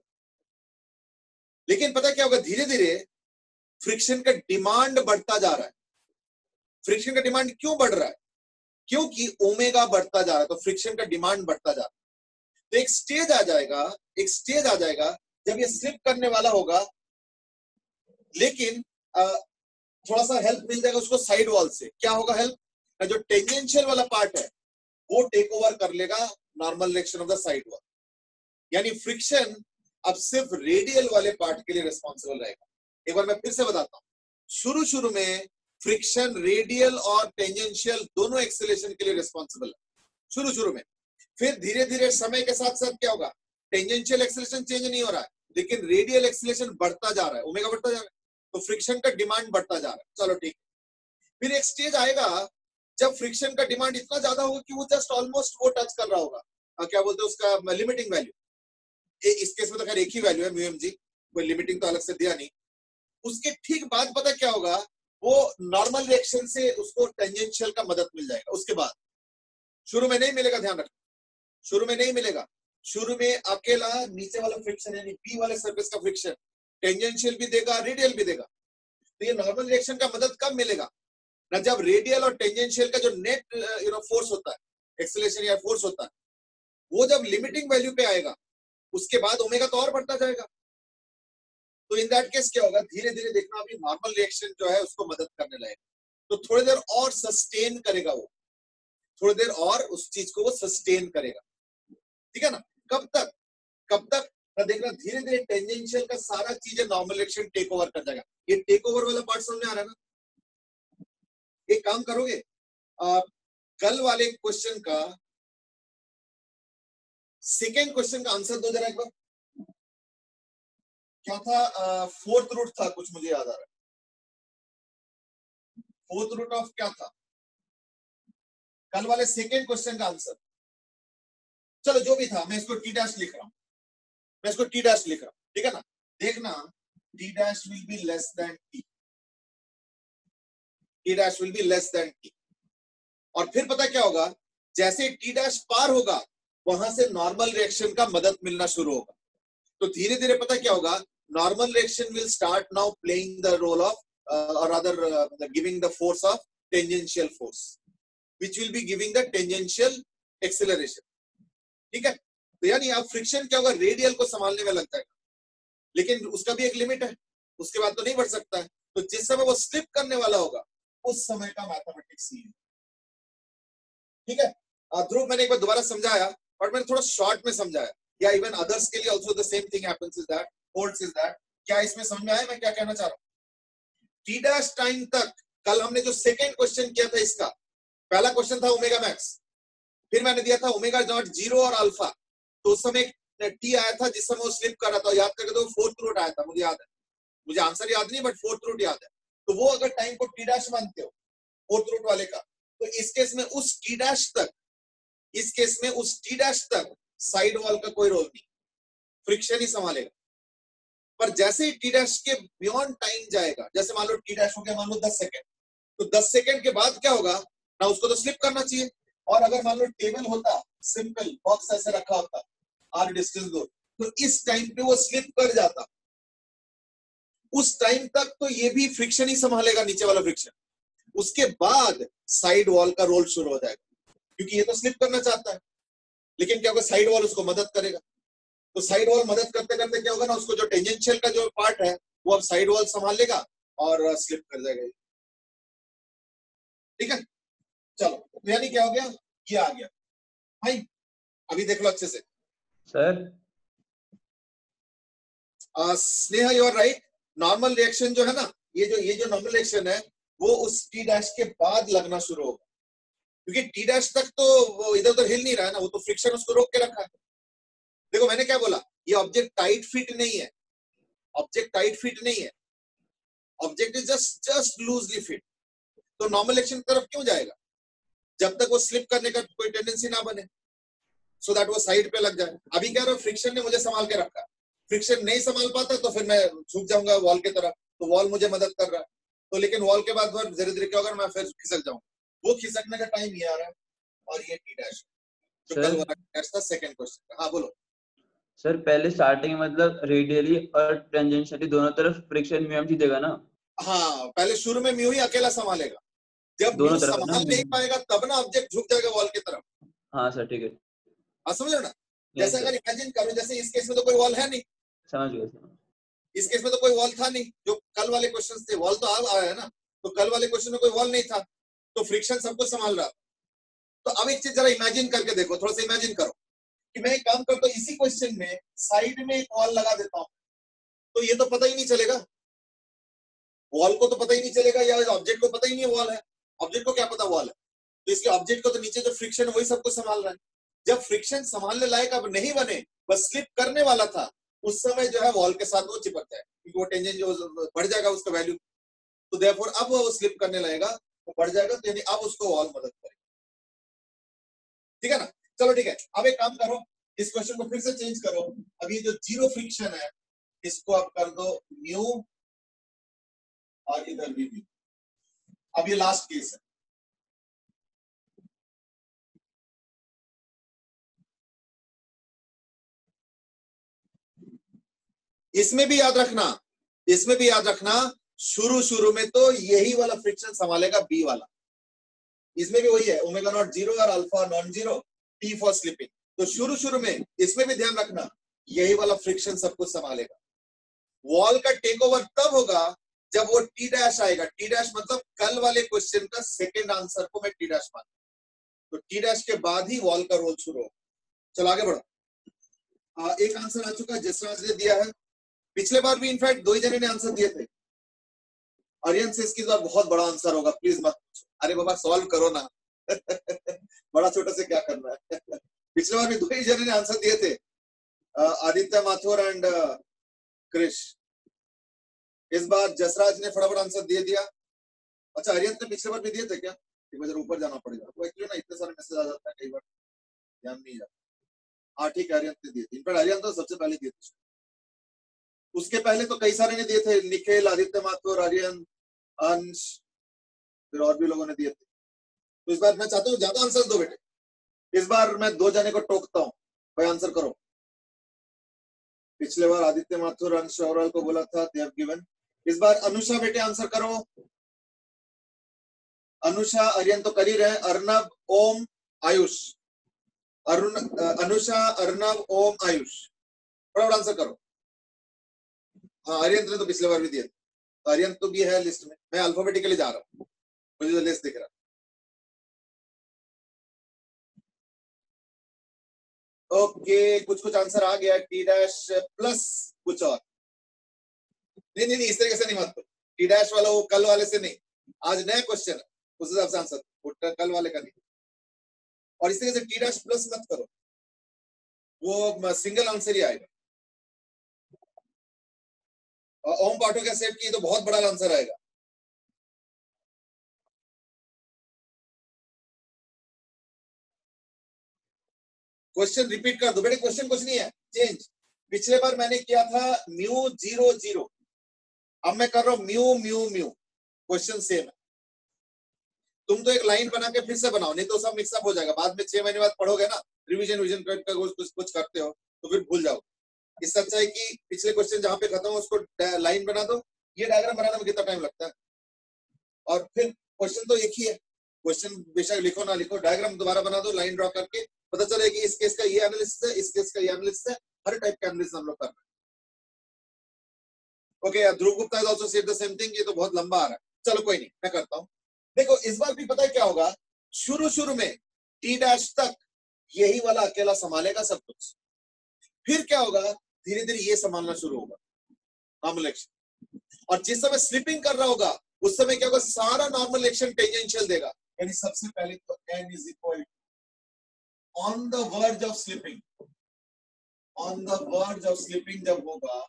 लेकिन पता क्या होगा, धीरे धीरे फ्रिक्शन का डिमांड बढ़ता जा रहा है। फ्रिक्शन का डिमांड क्यों बढ़ रहा है? क्योंकि ओमेगा बढ़ता जा रहा है, तो फ्रिक्शन का डिमांड बढ़ता जा रहा है। तो एक स्टेज आ जाएगा, जब ये स्लिप करने वाला होगा, लेकिन थोड़ा सा हेल्प मिल जाएगा उसको साइड वॉल से। क्या होगा हेल्प? जो टेंजेंशियल वाला पार्ट है वो टेक ओवर कर लेगा normal direction of the side wall, यानी फ्रिक्शन अब सिर्फ रेडियल वाले पार्ट के लिए रिस्पॉन्सिबल रहेगा। एक बार मैं फिर से बताता हूं, शुरू शुरू में फ्रिक्शन रेडियल और टेंजेंशियल दोनों एक्सेलरेशन के लिए रिस्पॉन्सिबल है शुरू शुरू में। फिर धीरे धीरे समय के साथ साथ क्या होगा, टेंजेंशियल एक्सेलरेशन चेंज नहीं हो रहा है, लेकिन रेडियल एक्सेलरेशन बढ़ता जा रहा है, ओमेगा बढ़ता जा रहा है, तो फ्रिक्शन का डिमांड बढ़ता जा रहा है। चलो ठीक, फिर एक स्टेज आएगा जब फ्रिक्शन का डिमांड इतना ज्यादा होगा कि वो जस्ट ऑलमोस्ट वो टच कर रहा होगा, क्या बोलते हैं उसका लिमिटिंग वैल्यू। इस केस में तो खैर एक ही वैल्यू है म्यू एम जी, कोई लिमिटिंग तो अलग से दिया नहीं। उसके ठीक बाद पता क्या होगा, वो नॉर्मल रिएक्शन से उसको टेंजेंशियल का मदद मिल जाएगा। उसके बाद शुरू में नहीं मिलेगा, ध्यान रखना, शुरू में नहीं मिलेगा, शुरू में अकेला नीचे वाला फ्रिक्शन यानी बी वाले सरफेस का फ्रिक्शन टेंजेंशियल भी देगा रेडियल भी देगा। तो ये नॉर्मल रिएक्शन का मदद कब मिलेगा ना, जब रेडियल और टेंजेंशियल का जो नेट फोर्स होता है, एक्सेलरेशन या फोर्स होता है, वो जब लिमिटिंग वैल्यू पे आएगा, उसके बाद ओमेगा तो और बढ़ता जाएगा। तो इन दैट केस क्या होगा, धीरे धीरे देखना अभी नॉर्मल रिएक्शन जो है उसको मदद करने लगेगा, तो थोड़ी देर और सस्टेन करेगा वो, थोड़ी देर और उस चीज को वो सस्टेन करेगा, ठीक है ना। कब तक? ना देखना धीरे धीरे टेंजेंशियल का सारा चीजें नॉर्मल रिएक्शन टेक ओवर कर जाएगा। ये टेक ओवर वाला पार्ट समझ में आ रहा है ना? एक काम करोगे, कल वाले क्वेश्चन का सेकेंड क्वेश्चन का आंसर दो जरा एक बार। क्या था? फोर्थ रूट था कुछ, मुझे याद आ रहा है, फोर्थ रूट ऑफ क्या था कल वाले सेकेंड क्वेश्चन का आंसर? चलो जो भी था, मैं इसको टी डैश लिख रहा हूं, ठीक है ना। देखना T dash will be less than T, T dash will be less than T, और फिर पता क्या होगा, जैसे टी डैश पार होगा वहां से नॉर्मल रिएक्शन का मदद मिलना शुरू होगा। तो धीरे धीरे पता क्या होगा, normal reaction will start now playing the role of और other giving the force of tangential force which will be giving the tangential acceleration. ठीक है, तो यानी अब फ्रिक्शन क्या होगा, रेडियल को संभालने में लग जाएगा, लेकिन उसका भी एक लिमिट है, उसके बाद तो नहीं बढ़ सकता है। तो जिस समय वो स्लिप करने वाला होगा उस समय का मैथमेटिक्स ही है। ठीक है, ध्रुव मैंने एक बार दोबारा समझाया, और मैंने थोड़ा शॉर्ट में समझाया, या इवन अदर्स के लिए also the same thing happens is that, holds is that. क्या इसमें समझ में आया मैं क्या कहना चाह रहा हूं? टी डैश टाइम तक, कल हमने जो सेकंड क्वेश्चन किया था, इसका पहला क्वेश्चन था ओमेगा मैक्स, फिर मैंने दिया था ओमेगा नॉट जीरो और अल्फा, तो उस समय टी आया था जिस समय वो स्लिप कर रहा था, याद करके तो फोर्थ रूट आया था, मुझे याद है, मुझे आंसर याद नहीं बट फोर्थ रूट याद है। तो वो अगर टाइम को टी डैश मानते हो फोर्थ रूट वाले का, तो इस केस में उस टी डैश तक, इस केस में उस टी डैश तक साइड वॉल का कोई रोल नहीं, फ्रिक्शन ही संभालेगा। पर जैसे ही टी डैश के बियॉन्ड टाइम जाएगा, जैसे मान लो टी डैश हो गया मान लो 10 सेकंड, तो 10 सेकंड के बाद क्या होगा ना, उसको तो स्लिप करना चाहिए, और अगर मान लो टेबल होता, सिंपल बॉक्स ऐसे रखा होता आर डिस्टेंस दो, तो इस टाइम पे वो स्लिप कर जाता, उस टाइम तक तो ये भी फ्रिक्शन ही संभालेगा, नीचे वाला फ्रिक्शन। उसके बाद साइड वॉल का रोल शुरू हो जाएगा, क्योंकि ये तो स्लिप करना चाहता है, लेकिन क्या होगा, साइड वॉल उसको मदद करेगा। तो साइड वॉल मदद करते करते क्या होगा ना, उसको जो टेंजेंशियल का जो पार्ट है वो अब साइड वॉल संभाल लेगा और स्लिप कर जाएगा। ठीक है, चलो, तो यानी क्या हो गया, ये आ गया भाई, अभी देख लो अच्छे से
sir.
Sneha you are right, normal reaction जो है ना, ये जो नॉर्मल रिएक्शन है वो उस टी डैश के बाद लगना शुरू होगा, क्योंकि टी डैश तक तो वो इधर उधर हिल नहीं रहा है ना, वो तो फ्रिक्शन उसको रोक के रखा है। देखो मैंने क्या बोला, ये ऑब्जेक्ट टाइट फिट नहीं है, ऑब्जेक्ट टाइट फिट नहीं है, object is just loosely fit. तो नॉर्मल रिएक्शन की तरफ क्यों जाएगा, जब तक वो स्लिप करने का कोई टेंडेंसी ना बने, सो दैट वो साइड पे लग जाए। अभी क्या रहा, फ्रिक्शन ने मुझे संभाल के रखा, फ्रिक्शन नहीं संभाल पाता तो फिर मैं झुक जाऊंगा वॉल की तरफ, तो वॉल मुझे मदद कर रहा है, तो लेकिन वॉल के बाद धीरे धीरे क्या होगा, मैं फिर खिसक जाऊंगा। वो खिसकने का टाइम ये आ रहा है, और ये टी डैश जो कल वाला टेस्ट था सेकंड क्वेश्चन। हाँ बोलो
सर, पहले स्टार्टिंग मतलब रेडियली और टेंजेंशियली दोनों तरफ फ्रिक्शन म्यू जी देगा ना।
हाँ, पहले शुरू में म्यू ही अकेला संभालेगा, जब म्यू
दोनों तरफ है
संभाल
ना।
नहीं पाएगा तब ना ऑब्जेक्ट झुक जाएगा वॉल की तरफ।
हाँ सर, ठीक है।
हाँ समझ ना,
यस
जैसे
सर,
अगर इमेजिन करो, जैसे इस केस में तो कोई वॉल है नहीं,
समझ गया।
इस केस में तो कोई वॉल था नहीं, जो कल वाले क्वेश्चन थे वॉल तो अब आया है ना, तो कल वाले क्वेश्चन में कोई वॉल नहीं था, तो फ्रिक्शन सब कुछ संभाल रहा। तो अब एक चीज जरा इमेजिन करके देखो, थोड़ा सा इमेजिन करो कि मैं एक काम करता हूँ, इसी क्वेश्चन में साइड में एक वॉल लगा देता हूँ, तो ये तो पता ही नहीं चलेगा, वॉल को तो पता ही नहीं चलेगा, या ऑब्जेक्ट को पता ही नहीं है वॉल है, ऑब्जेक्ट को क्या पता वॉल है, तो इसलिए ऑब्जेक्ट को तो नीचे जो फ्रिक्शन है वही सब कुछ संभाल रहा है। जब फ्रिक्शन संभालने लायक अब नहीं बने, बस स्लिप करने वाला था, उस समय जो है वॉल के साथ वो चिपक जाए, क्योंकि वो टेंजेंट जो बढ़ जाएगा उसका वैल्यू, तो देयरफॉर अब वो स्लिप करने लगेगा, वो बढ़ जाएगा, तो यानी अब उसको वॉल मदद करेगा। ठीक है ना, चलो ठीक है, अब एक काम करो, इस क्वेश्चन को फिर से चेंज करो, अब ये जो जीरो फ्रिक्शन है इसको आप कर दो म्यू, और इधर भी म्यू। अब ये लास्ट केस है, इसमें भी याद रखना, इसमें भी याद रखना, शुरू शुरू में तो यही वाला फ्रिक्शन संभालेगा बी वाला, इसमें भी वही है, ओमेगा नॉट जीरो और alpha non zero, T for slipping. तो शुरू शुरू में इसमें भी ध्यान रखना, यही वाला फ्रिक्शन सब कुछ संभालेगा। वॉल का टेक ओवर तब होगा जब वो टी डैश आएगा, टी डैश मतलब कल वाले क्वेश्चन का सेकंड आंसर को मैं टी डैश मान, तो टी डैश के बाद ही वॉल का रोल शुरू होगा। चलो आगे बढ़ो। एक आंसर आ चुका है, जसराज ने दिया है, पिछले बार भी इनफैक्ट दो ही जने ने आंसर दिए थे। आर्यन से इसकी बार बहुत बड़ा आंसर होगा, प्लीज मत पूछो, अरे बाबा सॉल्व करो ना बड़ा छोटा से क्या करना है पिछले बार भी दो ही जने ने आंसर दिए थे, आदित्य माथुर एंड क्रिश। इस बार जसराज ने फटाफट आंसर दे दिया। अच्छा, आर्यन ने पिछले बार भी दिए थे क्या, एक बार ऊपर जाना पड़ेगा, तो एक्चुअली ना इतने सारे मैसेज आ जाते हैं कई बार ध्यान नहीं जाता। हाँ ठीक है, आर्यन ने दिए थे, इनफैक्ट आर्यन तो सबसे पहले दिए थे, उसके पहले तो कई सारे ने दिए थे, निखिल, आदित्य माथुर, आर्यन, अंश, फिर और भी लोगों ने दिए थे। तो इस बार मैं चाहता हूँ ज्यादा आंसर दो बेटे। इस बार मैं 2 जने को टोकता हूँ, भाई आंसर करो। पिछले बार आदित्य माथुर अंश अग्रवाल को बोला था, दे हैव गिवन। इस बार अनुषा बेटे आंसर करो। अनुषा, आर्यन तो कर ही रहे, अर्नब, ओम, आयुष। अनुषा, अर्नब, ओम, आयुष, फटाफट आंसर करो। हाँ, आर्यन ने तो पिछले बार भी दिया, तो आर्यन तो भी है लिस्ट में। मैं अल्फाबेटिकली जा रहा हूँ, मुझे तो लिस्ट दिख रहा। ओके, कुछ कुछ आंसर आ गया। टी डैश प्लस कुछ और नहीं नहीं नहीं, इस तरीके से नहीं मत। टी डैश वाला वो कल वाले से नहीं, आज नया क्वेश्चन है, उस हिसाब से आंसर, कल वाले का नहीं। और इस तरीके से टी डैश प्लस मत करो, वो सिंगल आंसर ही आएगा। ओम पाठक का सेट की तो बहुत बड़ा आंसर आएगा। क्वेश्चन रिपीट कर दो बेटे, क्वेश्चन कुछ नहीं है, चेंज। पिछले बार मैंने किया था म्यू 0 0, अब मैं कर रहा हूं mu mu mu. Question same है। तुम तो एक लाइन बना के फिर से बनाओ, नहीं तो सब मिक्सअप हो जाएगा। बाद में 6 महीने बाद पढ़ोगे ना, रिवीजन विजन कर कुछ करते हो तो फिर भूल जाओ। इससे अच्छा है कि पिछले क्वेश्चन जहां पे खत्म हो उसको लाइन बना दो। ये डायग्राम बनाने में कितना टाइम लगता है, और फिर क्वेश्चन तो एक ही है। क्वेश्चन बेशक लिखो ना लिखो, डायग्राम दोबारा बना दो, लाइन ड्रॉ करके पता चले कि इस केस का ये एनालिसिस है, इस केस का ये एनालिसिस है। हर टाइप का एनालिसिस हम लोग कर रहे हैं। Okay, Dhruv Gupta is also said the same thing. ये तो बहुत लंबा आ रहा है, चलो कोई नहीं, मैं करता हूं। देखो इस बार भी पता है क्या होगा, शुरू में टी डैश तक यही वाला अकेला संभालेगा सब कुछ। फिर क्या होगा, धीरे धीरे ये संभालना शुरू होगा नॉर्मल एक्शन। और जिस समय स्लिपिंग कर रहा होगा उस समय क्या होगा, सारा नॉर्मल एक्शन टेंजेंशियल देगा। यानी सबसे पहले तो n is equal on the verge of slipping, on the verge of slipping जब होगा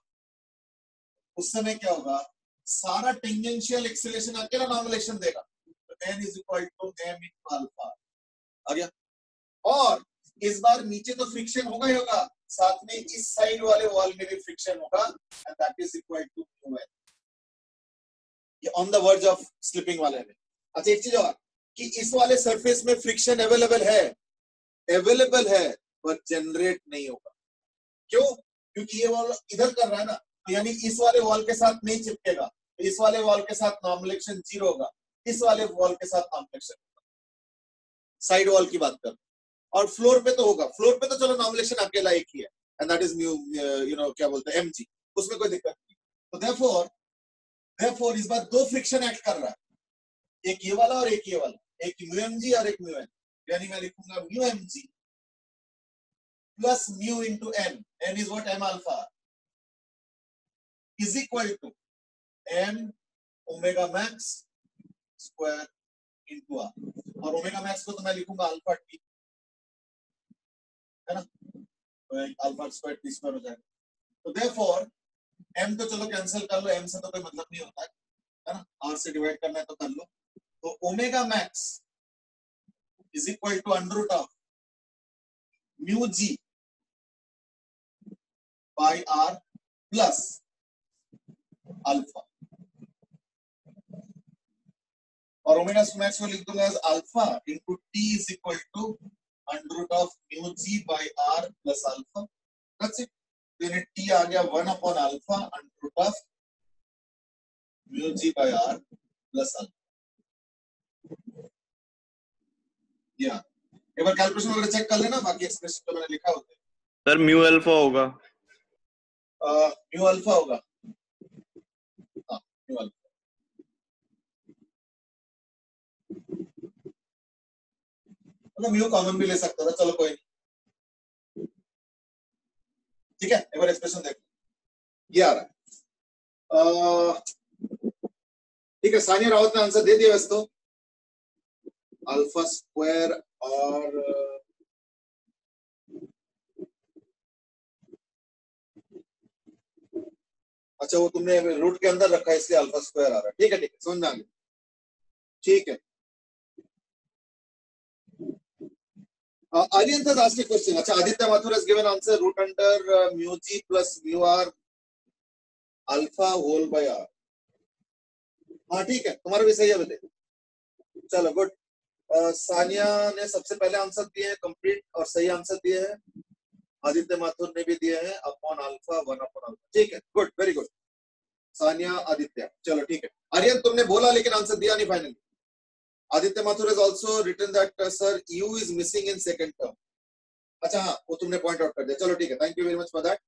उस समय क्या होगा, सारा टेंजेंशियल एक्सेलरेशन अकेला नॉर्मल एक्शन देगा। तो n is equal to m in alpha आ गया। और इस बार नीचे तो फ्रिक्शन होगा ही होगा, साथ में इस साइड वाले वॉल में भी फ्रिक्शन होगा, and that is equal to mu n। ये on the verge of slipping वाले में। अच्छा एक चीज और कि इस वाले सरफेस में फ्रिक्शन अवेलेबल है पर जनरेट नहीं होगा। क्यों? क्योंकि ये वॉल इधर कर रहा है ना, तो यानी इस वाले वॉल के साथ नहीं चिपकेगा, तो इस वाले वॉल के साथ नॉर्मल एक्शन 0 होगा, इस वाले वॉल के साथ नॉर्मल एक्शन होगा। साइड वॉल की बात कर, और फ्लोर पे तो होगा, फ्लोर पे तो चलो नॉर्मल एक्शन अकेला एक ही है, and that is mu, you know क्या बोलते हैं, mg, उसमें कोई दिक्कत नहीं। तो देयरफॉर इस बार दो फ्रिक्शन एक्ट कर रहा है, एक ये वाला और एक ये वाला, एक म्यू mg और एक म्यू n। यानी मैं लिखूंगा mu mg plus mu into n, n is what, m alpha, is equal to m omega max square into r। और ओमेगा मैक्स को तो मैं लिखूंगा अल्फा टी, है ना, तो अल्फा स्क्वायर टी स्क्वायर हो जाएगा। तो देयरफॉर m तो चलो कैंसिल कर लो, m से तो कोई मतलब नहीं होता है ना, r से डिवाइड करना है तो कर लो। तो omega max is equal to under root of mu G by r plus alpha, और ओमेगा मैक्स को लिख दूंगा as alpha into T is equal to under root of mu G by r plus alpha. That's it. तो यानी T आ गया 1 upon alpha under root of mu G by r plus alpha. या एक बार calculation वगैरह check कर लेना, बाकी एक्सप्रेशन तो मैंने लिखा होता है।
सर म्यू अल्फा होगा,
म्यू अल्फा होगा, हाँ म्यू अल्फा। मतलब म्यू कॉमन भी ले सकता था, चलो कोई नहीं, ठीक है। एक बार एक्सप्रेशन देखो, ये आ रहा है, ठीक है। सानिया रावत ने आंसर दे दिया वैसे तो, अल्फा स्क्वायर और अच्छा वो तुमने रूट के अंदर रखा है इसलिए अल्फा स्क्वायर आ रहा है, ठीक है ठीक है, समझ में आ गया, ठीक है। आर्यन था लास्ट क्वेश्चन। अच्छा, Aditya Mathur has given answer root under mu g plus mu r alpha whole by r। हाँ ठीक है, तुम्हारा भी सही है बेटे, चलो गुड। सानिया ने सबसे पहले आंसर दिए हैं कंप्लीट और सही आंसर दिए हैं। आदित्य माथुर ने भी दिए हैं अपॉन अल्फा 1 अपॉन अल्फा। ठीक है, good, very good. Sania, Aditya, चलो ठीक है। आर्यन तुमने बोला लेकिन आंसर दिया नहीं finally. Aditya Mathur has also written that sir U is missing in second term। अच्छा हाँ, वो तुमने पॉइंट आउट कर दिया, चलो ठीक है, thank you very much for that.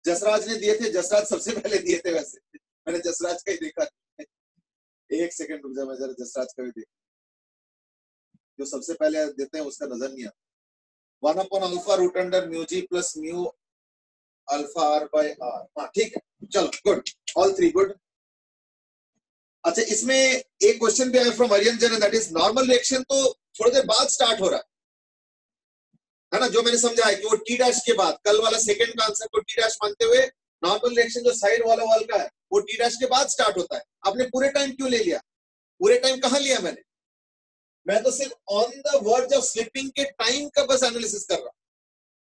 Jasraj ने दिए थे, जसराज सबसे पहले दिए थे, वैसे मैंने जसराज का ही देखा। एक सेकंड रुक जा, मैं जरा जसराज का भी देख, जो सबसे पहले देते हैं उसका नजर नहीं आता। 1 upon alpha root under mu G plus mu alpha R by R. हाँ ठीक है, चलो गुड, ऑल थ्री गुड। अच्छा, इसमें एक क्वेश्चन भी आया फ्रॉम आर्यन जन, दैट इज नॉर्मल रिएक्शन तो थोड़ी देर बाद स्टार्ट हो रहा है ना, जो मैंने समझा है कि वो टी डैश के बाद, कल वाला सेकंड का आंसर को टी डैश मानते हुए नॉर्मल रिएक्शन जो साइड वाला वाल का है वो टी डैश के बाद स्टार्ट होता है। आपने पूरे टाइम क्यों ले लिया? पूरे टाइम कहां लिया मैंने? मैं तो सिर्फ on the verge of slipping के टाइम का बस एनालिसिस कर रहा हूं।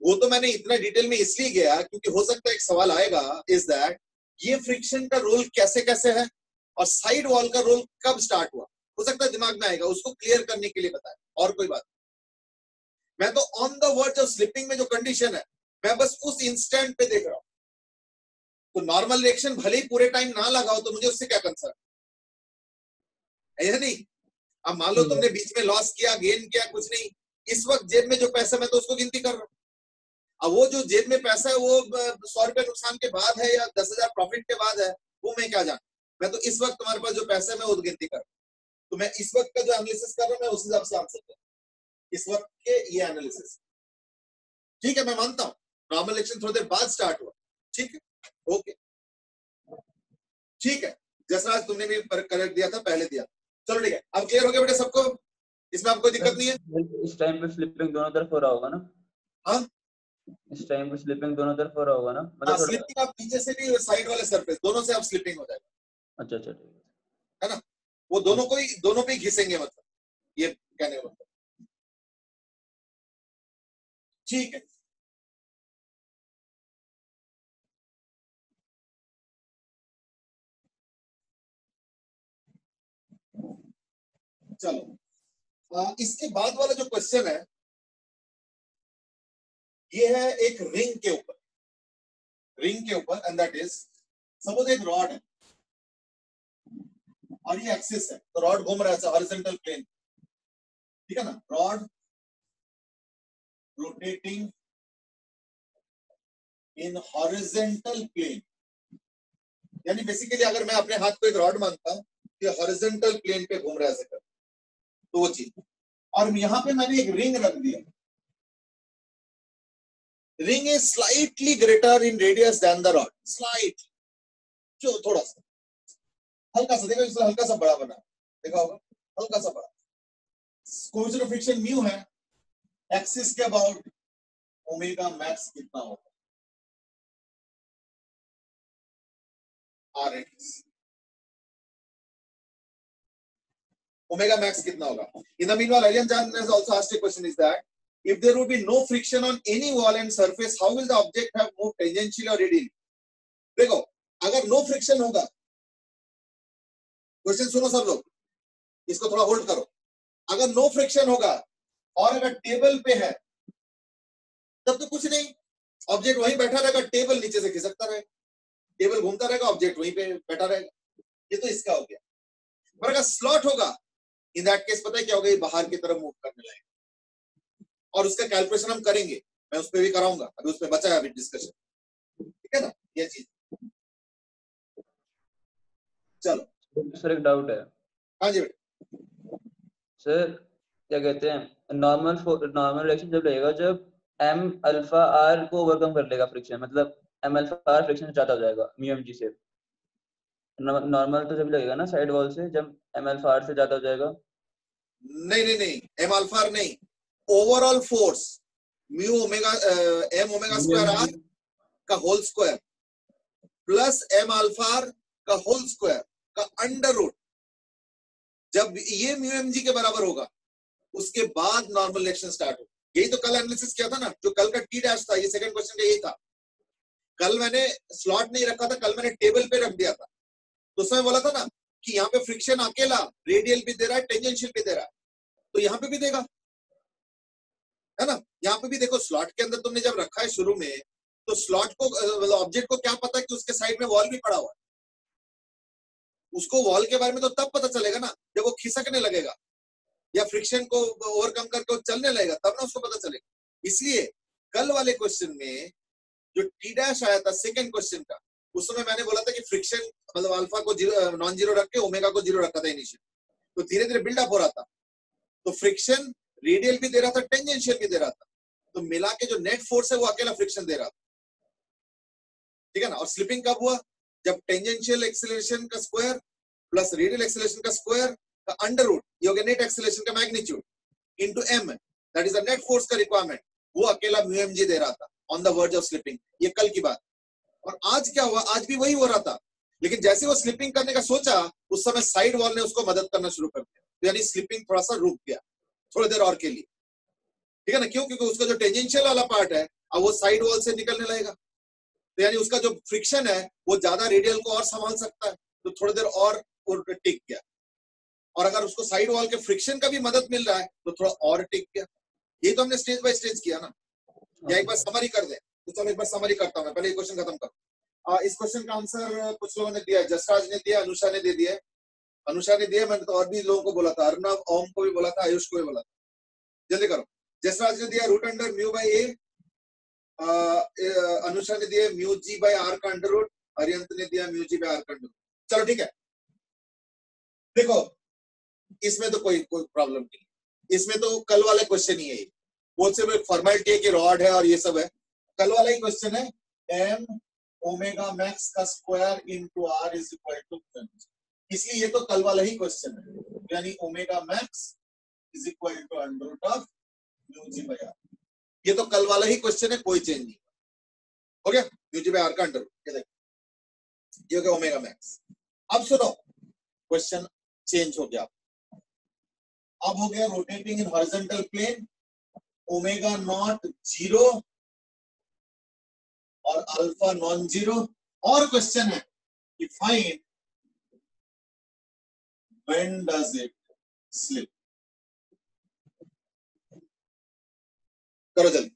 वो तो मैंने इतना डिटेल में इसलिए गया क्योंकि हो सकता है एक सवाल आएगा, इज दैट ये फ्रिक्शन का रोल कैसे कैसे है और साइड वॉल का रोल कब स्टार्ट हुआ, हो सकता है दिमाग में आएगा, उसको क्लियर करने के लिए बताया, और कोई बात। मैं तो on the verge of slipping में जो कंडीशन है मैं बस उस इंस्टेंट पे देख रहा हूं। तो नॉर्मल रिएक्शन भले ही पूरे टाइम ना लगाओ तो मुझे उससे क्या कंसर्न है नहीं। अब मान लो तुमने बीच में लॉस किया, गेन किया, कुछ नहीं, इस वक्त जेब में जो पैसा मैं तो उसको गिनती कर रहा हूं। अब वो जो जेब में पैसा है वो 100 रुपए नुकसान के बाद है या 10,000 प्रॉफिट के बाद है, वो मैं क्या जानूं। मैं तो इस वक्त तुम्हारे पास जो पैसा है मैं वो गिनती कर रहा हूं। तो मैं इस वक्त का जो एनालिसिस कर रहा हूं मैं उस हिसाब से आंसर कर रहा हूं, इस वक्त के ये एनालिसिस। ठीक है, मैं मानता हूं नॉर्मल रिएक्शन थोड़ी देर बाद स्टार्ट हुआ। ठीक है, ओके, ठीक है। जसराज तुमने भी करेक्ट दिया था, पहले दिया। चलो ठीक है, अब क्लियर हो गया बेटे सबको, इसमें आपको दिक्कत नहीं है?
इस टाइम पे स्लिपिंग दोनों तरफ हो रहा होगा ना?
हाँ,
इस टाइम पे स्लिपिंग दोनों तरफ हो रहा होगा ना, मतलब थोड़ा
स्लिपिंग आप नीचे से भी साइड वाले सरफेस दोनों से आप स्लिपिंग हो जाएगा।
अच्छा अच्छा ठीक
है ना, वो दोनों को ही, दोनों पे घिसेंगे, मतलब ये कहने का मतलब। ठीक है, चलो इसके बाद वाला जो क्वेश्चन है ये है एक रिंग के ऊपर, रिंग के ऊपर, एंड दैट इज सपोज एक रॉड है और ये एक्सिस है, तो रॉड घूम रहा है हॉरिजॉन्टल प्लेन, ठीक है ना, rod rotating in horizontal plane. यानी बेसिकली अगर मैं अपने हाथ को एक रॉड मानता हूं कि हॉरिजॉन्टल प्लेन पे घूम रहा है ऐसे, तो वो चीज, और यहां पे मैंने एक रिंग रख दिया। Ring is slightly greater in radius than the rod, slight, जो थोड़ा सा हल्का सा, देखो इसमें हल्का सा बड़ा बना, देखा होगा, हल्का सा बड़ा। कोएफिशिएंट ऑफ फ्रिक्शन म्यू है, एक्सिस के अबाउट ओमेगा मैक्स कितना होगा, आर एक्स, ओमेगा मैक्स कितना होगा। In the meanwhile Aryan Jan has also asked a question, is that if there would be no friction on any wall and surface, how will the object have moved tangentially or radially? देखो, अगर no friction होगा, question सुनो सब लोग, इसको थोड़ा hold करो। अगर नो फ्रिक्शन होगा और अगर टेबल पे है तब तो कुछ नहीं, ऑब्जेक्ट वहीं बैठा रहेगा, टेबल नीचे से खिसकता रहेगा, टेबल घूमता रहेगा, ऑब्जेक्ट वहीं पे बैठा रहेगा। ये तो इसका हो गया। पर अगर स्लॉट होगा, इन दैट केस पता है क्या होगा, ये बाहर की तरफ मूव करने लगेगा, और उसका कैलकुलेशन हम करेंगे, मैं उस पर भी कराऊंगा, अभी उस पर बचा है अभी डिस्कशन, ठीक है ना, ये चीज। चलो
सर, एक डाउट है।
हाँ जी
सर क्या कहते हैं, नॉर्मल रिएक्शन जब लगेगा जब एम अल्फा आर को ओवरकम कर लेगा फ्रिक्शन, मतलब एम अल्फा आर फ्रिक्शन से ज्यादा हो जाएगा म्यू एम जी से। नॉर्मल तो जब लगेगा ना साइड वॉल से, जब एम अल्फा आर से ज्यादा हो जाएगा।
नहीं नहीं नहीं, एम अल्फा नहीं, overall force mu omega M omega square R का whole square plus M alpha R का होल स्क्वायर का अंडर रूट, जब ये म्यू एम जी के बराबर होगा उसके बाद नॉर्मल रिएक्शन स्टार्ट हो। यही तो कल एनालिसिस किया था ना, जो कल का टी डैश था, ये सेकंड क्वेश्चन का यही था। कल मैंने स्लॉट नहीं रखा था, कल मैंने टेबल पे रख दिया था, तो उसमें बोला था ना कि यहाँ पे फ्रिक्शन अकेला रेडियल भी दे रहा है, टेंजेंशियल भी दे रहा है। तो यहाँ पे भी देगा, है ना। यहाँ पे भी देखो, स्लॉट के अंदर तुमने जब रखा है शुरू में, तो स्लॉट को मतलब ऑब्जेक्ट को क्या पता कि उसके साइड में वॉल भी पड़ा हुआ है। उसको वॉल के बारे में तो तब पता चलेगा ना जब वो खिसकने लगेगा या फ्रिक्शन को ओवरकम करके वो चलने लगेगा, तब ना उसको पता चलेगा। इसलिए कल वाले क्वेश्चन में जो टी डैश आया था सेकंड क्वेश्चन का, उस समय मैंने बोला था कि फ्रिक्शन मतलब अल्फा को नॉन जीरो रख के ओमेगा को जीरो रखा था इनिशियल, तो धीरे धीरे बिल्डअप हो रहा था। तो फ्रिक्शन रेडियल भी दे रहा था, टेंजेंशियल भी दे रहा था, तो मिला के जो नेट फोर्स है वो अकेला फ्रिक्शन दे रहा था, ठीक है ना। और स्लिपिंग कब हुआ? जब टेंजेंशियल एक्सेलरेशन का स्क्वायर प्लस रेडियल एक्सेलरेशन का स्क्वायर का अंडर रूट, ये हो गया नेट एक्सेलरेशन का magnitude into m, that is the net force का रिक्वायरमेंट, वो अकेला म्यू mg दे रहा था on the verge of slipping. ये कल की बात। और आज क्या हुआ? आज भी वही हो रहा था, लेकिन जैसे वो स्लिपिंग करने का सोचा, उस समय साइड वॉल ने उसको मदद करना शुरू कर दिया, तो यानी स्लिपिंग थोड़ा सा रुक गया थोड़ी देर और के लिए, ठीक है ना। क्यों? क्योंकि उसका जो टेंजेंशियल वाला पार्ट है अब वो साइड वॉल से निकलने लगेगा, तो यानी उसका जो फ्रिक्शन है वो ज्यादा रेडियल को और संभाल सकता है, तो थोड़ी देर और टिक गया। और अगर उसको साइड वॉल के फ्रिक्शन का भी मदद मिल रहा है तो थोड़ा और टिक गया। ये तो हमने स्टेज बाय स्टेज किया ना। या एक बार समरी कर दे, तो चलो एक बार समरी करता हूं मैं, पहले ये क्वेश्चन खत्म करो। इस क्वेश्चन का आंसर कुछ लोगों ने दिया है, जसराज ने दिया, अनुषा ने दे दिया, अनुषा ने दिया, मैंने तो और भी लोगों को बोला था, अर्नव ओम को भी बोला था, आयुष को भी बोला था। जल्दी करो। जसराज ने दिया रूट अंडर म्यू बाई ए, अनुषा ने दिया म्यू जी बाई आर का अंडर रूट, अरियंत ने दिया म्यू जी बाई आर का अंडर रूट। चलो ठीक है, देखो इसमें तो कोई प्रॉब्लम नहीं, इसमें तो कल वाले क्वेश्चन ही है, वो सिर्फ एक फॉर्मेलिटी है कि रॉड है और ये सब है, कल वाला ही क्वेश्चन है। एम ओमेगा मैक्स का square into R is equal to, इसलिए ये तो कल वाला ही क्वेश्चन है, यानी omega max is equal to under root of mu G by R. ये तो कल वाला ही क्वेश्चन है, कोई चेंज नहीं। हो गया म्यू जी बाई आर का अंडर रूट, ये देखो ये हो गया ओमेगा मैक्स। अब सुनो, क्वेश्चन चेंज हो गया, अब हो गया rotating in horizontal plane, omega not zero और अल्फा नॉन जीरो। और क्वेश्चन है कि find when does it slip. करो जल्दी।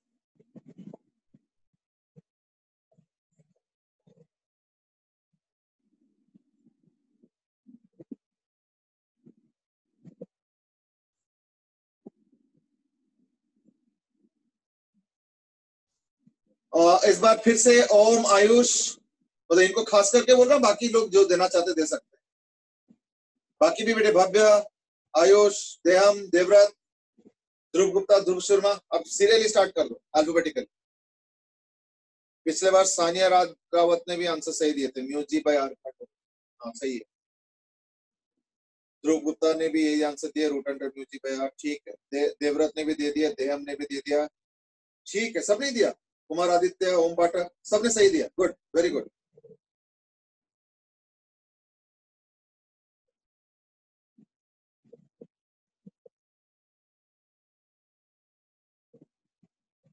इस बार फिर से ओम, आयुष, मतलब इनको खास करके बोल रहा हूं, बाकी लोग जो देना चाहते दे सकते हैं। बाकी भी बेटे, भव्य, आयुष, देहम, देवव्रत, ध्रुव गुप्ता, ध्रुव शर्मा, अब सीरियली स्टार्ट कर दो अल्फाबेटिकल। पिछले बार सानिया रावत ने भी आंसर सही दिए थे, म्यू जी बाई आर। हाँ सही है। ध्रुव गुप्ता ने भी यही आंसर दिया, root under mu G by R, ठीक है। देवव्रत ने भी दे दिया, देहम ने भी दे दिया, ठीक है, सबने दिया। कुमार आदित्य, ओम पाठक, सबने सही दिया, गुड, वेरी गुड।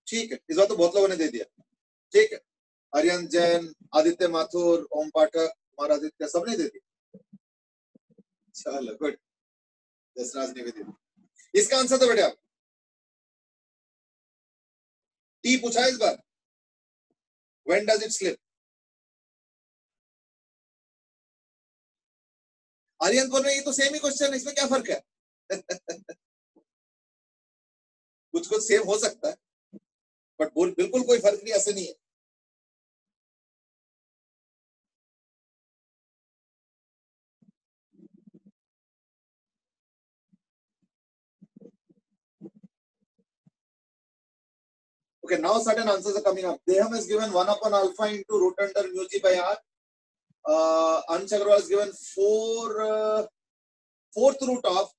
ठीक है, इस बार तो बहुत लोगों ने दे दिया, ठीक है। आर्यन जैन, आदित्य माथुर, ओम पाठक, कुमार आदित्य, सबने दे दिया, चलो गुड। जसराज ने भी दे दिया। इसका आंसर तो बेटे आप टी पूछा है इस बार, when does it slip. Aryan बोल रहे ये तो सेम ही क्वेश्चन है, इसमें क्या फर्क है? कुछ कुछ सेम हो सकता है, बट बिल्कुल कोई फर्क नहीं, ऐसे नहीं है। Okay, now certain answers are coming up. Deham is given 1 upon alpha into root under mu g by r. Ansh Agarwal is given 4th root of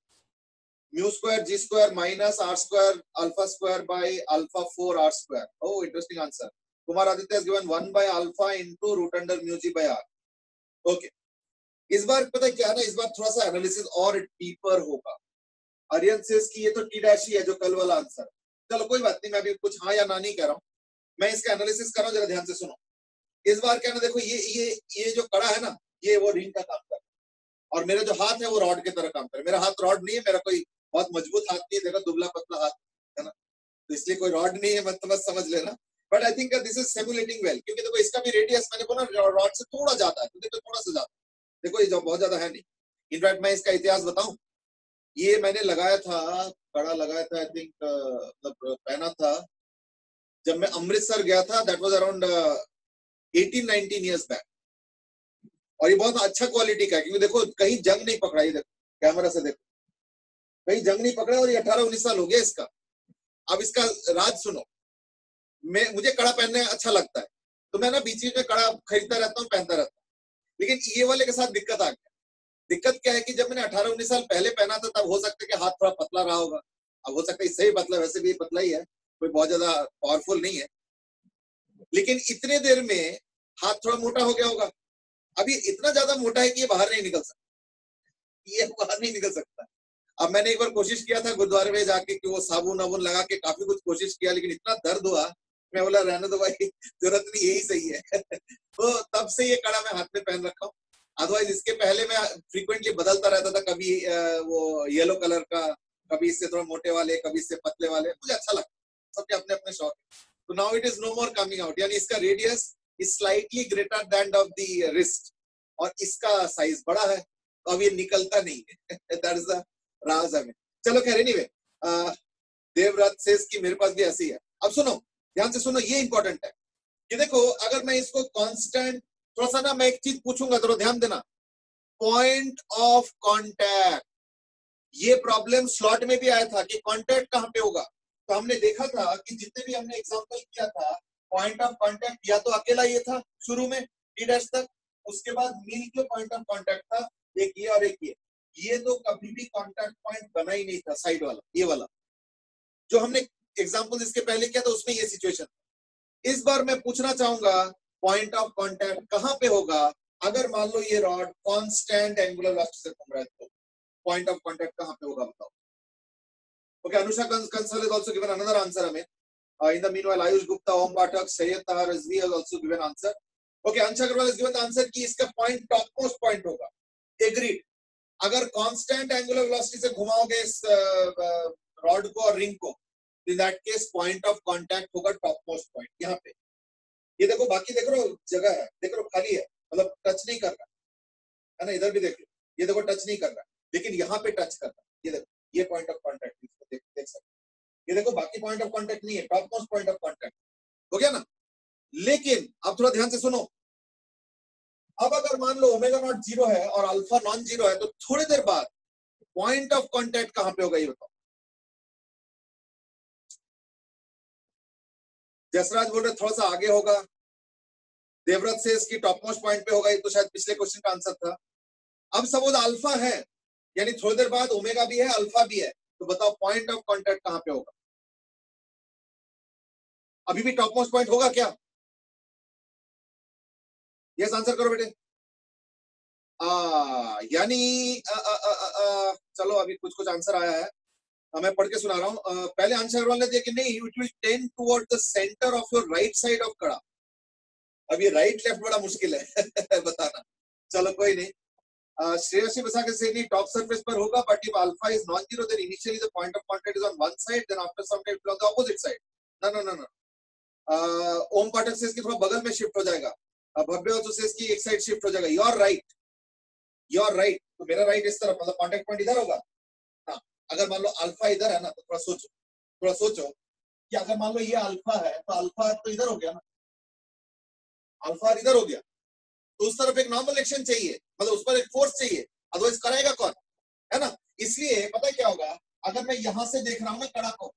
mu square g square minus r square alpha square by alpha 4 r square. Oh, interesting answer. Kumar Aditya is given 1 by alpha into root under mu g by r. Okay. इस बार पता क्या है ना, इस बार थोड़ा सा analysis और deeper होगा। आर्यन सेज कि ये तो टी डैश ही है जो कल वाला आंसर। चलो कोई बात नहीं, मैं अभी कुछ हाँ या ना नहीं कह रहा हूँ, मैं इसका एनालिसिस कर रहा हूँ, जरा ध्यान से सुनो। इस बार क्या ना, देखो ये जो कड़ा है ना, ये वो रिंग का काम कर रहा है और मेरा जो हाथ है वो रॉड की तरह काम कर रहा है। मेरा हाथ रॉड नहीं है, मेरा कोई बहुत मजबूत हाथ नहीं है, देखो दुबला पतला हाथ है ना, तो इसलिए कोई रॉड नहीं है, मत समझ लेना। But I think this is simulating well, क्योंकि देखो इसका भी रेडियस मैंने बोला रॉड से थोड़ा ज्यादा है, तो देखो थोड़ा सा ज्यादा, देखो ये बहुत ज्यादा है नहीं। इनफैक्ट मैं इसका इतिहास बताऊं, ये मैंने लगाया था, कड़ा लगाया था, आई थिंक मतलब पहना था जब मैं अमृतसर गया था, that was around 18-19 years back, और ये बहुत अच्छा क्वालिटी का है, क्योंकि देखो कहीं जंग नहीं पकड़ा, ये देखो कैमरा से देखो, कहीं जंग नहीं पकड़ा, और ये 18-19 साल हो गया इसका। अब इसका राज सुनो, मुझे कड़ा पहनने अच्छा लगता है, तो मैं ना बीच में कड़ा खरीदता रहता हूँ, पहनता रहता हूँ, लेकिन ये वाले के साथ दिक्कत आ गया। दिक्कत क्या है कि जब मैंने 18-19 साल पहले पहना था, तब हो सकता है कि हाथ थोड़ा पतला रहा होगा, अब हो सकता है इससे भी पतला, वैसे भी पतला ही है, कोई बहुत ज्यादा पावरफुल नहीं है, लेकिन इतने देर में हाथ थोड़ा मोटा हो गया होगा। अभी इतना ज्यादा मोटा है कि ये बाहर नहीं निकल सकता, ये बाहर नहीं निकल सकता। अब मैंने एक बार कोशिश किया था गुरुद्वारे में जाके कि वो साबुन वाबुन लगा के काफी कुछ कोशिश किया, लेकिन इतना दर्द हुआ, मैं बोला रहने दो भाई, जरूरत नहीं, यही सही है। तो तब से ये कड़ा मैं हाथ में पहन रखा हूँ। अदरवाइज इसके पहले मैं फ्रीक्वेंटली बदलता रहता था, कभी वो येलो कलर का, कभी इससे थोड़ा मोटे वाले, कभी इससे पतले वाले, मुझे अच्छा लगता, सबके अपने अपने शौक। तो now it is no more coming out, यानी इसका radius is slightly greater than of the rest, और इसका साइज बड़ा है, तो अब ये निकलता नहीं है। दैट इज द राज है। चलो खैर, एनीवे, देवव्रत सेज कि मेरे पास भी ऐसी है। अब सुनो, ध्यान से सुनो, ये इंपॉर्टेंट है कि देखो अगर मैं इसको कांस्टेंट, थोड़ा सा ना मैं एक चीज पूछूंगा, थोड़ा ध्यान देना, पॉइंट ऑफ कांटेक्ट, ये प्रॉब्लम स्लॉट में भी आया था कि कांटेक्ट कहां पे होगा, तो हमने देखा था कि जितने भी हमने एग्जांपल किया था, पॉइंट ऑफ कांटेक्ट या तो अकेला ये था शुरू में डी डैश तक, उसके बाद मिल के पॉइंट ऑफ कांटेक्ट था एक ये और एक ये तो कभी भी कांटेक्ट पॉइंट बना ही नहीं था, साइड वाला, ये वाला जो हमने एग्जांपल इसके पहले किया था उसमें ये सिचुएशन। इस बार मैं पूछना चाहूंगा पॉइंट ऑफ कांटेक्ट कहां पे होगा, अगर मान लो ये रॉड कांस्टेंट एंगुलर वेलोसिटी से घूम रहा है, तो पॉइंट ऑफ कांटेक्ट कहां पे होगा बताओ। Okay, Anusha Kansal is also given another answer, Amit. In the meanwhile, Ayush Gupta, Om Pathak, Sayyid Tahar Rizvi has also given answer. Okay, Ansha Agarwal has given the answer कि इसका point top most point होगा। Agreed, अगर constant angular velocity से घुमाओगे इस rod को और ring को, in that case point of contact होगा टॉप मोस्ट पॉइंट यहाँ पे। ये देखो, बाकी देख रहे हो जगह है, देख रहे हो खाली है, मतलब टच नहीं कर रहा है ना, इधर भी देख लो, ये देखो टच नहीं कर रहा, लेकिन यहाँ पे टच कर रहा है, ये देखो, ये पॉइंट ऑफ कांटेक्ट देख सकते, ये देखो बाकी पॉइंट ऑफ कांटेक्ट नहीं है, top most point of contact हो गया ना। लेकिन अब थोड़ा ध्यान से सुनो, अब अगर मान लो ओमेगा नॉट 0 है और अल्फा नॉन 0 है, तो थोड़ी देर बाद पॉइंट ऑफ कांटेक्ट कहां पे होगा ये बताओ। जसराज बोल रहे थोड़ा सा आगे होगा, देवव्रत से इसकी टॉप मोस्ट पॉइंट पे होगा, ये तो शायद पिछले क्वेश्चन का आंसर था। अब सपोज अल्फा है, यानी थोड़ी देर बाद ओमेगा भी है अल्फा भी है, तो बताओ पॉइंट ऑफ कांटेक्ट कहां पे होगा। अभी भी टॉप मोस्ट पॉइंट होगा क्या? यस आंसर करो बेटे। यानी चलो अभी कुछ कुछ आंसर आया है, मैं पढ़ के सुना रहा हूँ। पहले आंसर अग्रवाल ने दिया कि नहीं, it will tend toward the centre of your right side of कड़ा। अब ये राइट लेफ्ट बड़ा मुश्किल है बताना, चलो कोई नहीं। श्रेयसी बसा के से नहीं, टॉप सरफेस पर होगा, but if alpha is non zero then initially the point of contact is on one side, then after some time on the opposite side. No no no no, Om Pathak से इसके थोड़ा बगल में शिफ्ट हो जाएगा, भव्य और से इसकी एक साइड शिफ्ट हो जाएगा। You are right, you are right, तो मेरा राइट इस तरफ, मतलब कांटेक्ट पॉइंट इधर होगा। हाँ, अगर मान लो अल्फा इधर है ना, तो थोड़ा सोचो कि अगर मान लो ये अल्फा है, तो अल्फा तो इधर हो गया ना, अल्फा इधर हो गया, तो उस तरफ एक नॉर्मल एक्शन चाहिए, मतलब उस पर एक फोर्स चाहिए, अदरवाइज कराएगा कौन, है ना। इसलिए पता है क्या होगा, अगर मैं यहां से देख रहा हूं ना कड़ा को,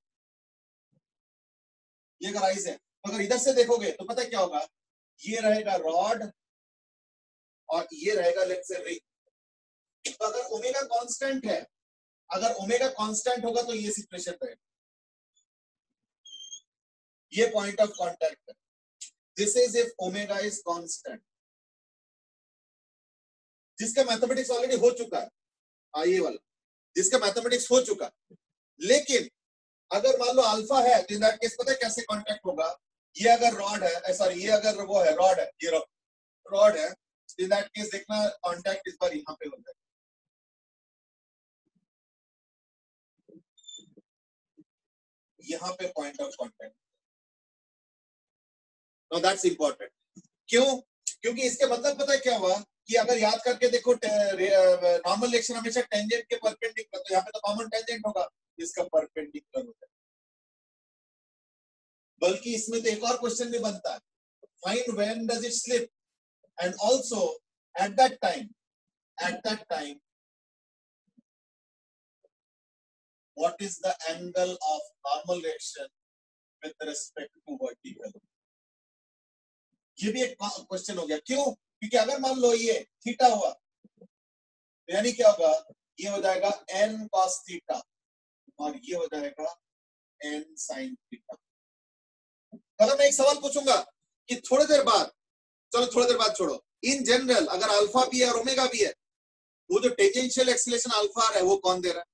ये अगर राइज है, तो अगर इधर से देखोगे तो पता है क्या होगा, ये रहेगा रॉड और ये रहेगा लेट्स से रिंग। तो अगर ओमेगा कांस्टेंट है, अगर ओमेगा कांस्टेंट होगा तो ये सिचुएशन रहेगा, ये पॉइंट ऑफ कांटेक्ट है। This is if omega is constant, जिसका मैथमेटिक्स ऑलरेडी हो चुका है, ये वाला जिसका मैथमेटिक्स हो चुका। लेकिन अगर मान लो अल्फा है, तो इन दैट केस पता है कैसे कांटेक्ट होगा, ये अगर रॉड है, सॉरी ये अगर वो है रॉड है, ये रॉड है, इन दैट केस देखना कांटेक्ट इस बार यहां पे होता है, यहाँ पे point of contact. Now that's important. क्यों? क्योंकि इसके मतलब पता है क्या हुआ कि अगर याद करके देखो नॉर्मल रिएक्शन हमेशा टेंजेंट के परपेंडिकुलर, तो यहाँ पे तो कॉमन टेंजेंट होगा, इसका परपेंडिकुलर होता है। बल्कि इसमें तो एक और क्वेश्चन भी बनता है, find when does it slip and also at that time what is the angle of normal reaction with respect to vertical. ये भी एक क्वेश्चन हो गया। क्यों? क्योंकि अगर मान लो ये थीटा हुआ तो यानी क्या होगा, ये हो जाएगा n cos थीटा और ये हो जाएगा n sin थीटा। अगर मैं एक सवाल पूछूंगा कि थोड़ी देर बाद, चलो थोड़ी देर बाद छोड़ो, इन जनरल अगर अल्फा भी है और ओमेगा भी है, वो जो टेंजेंशियल एक्सीलरेशन अल्फा है वो कौन दे रहा है?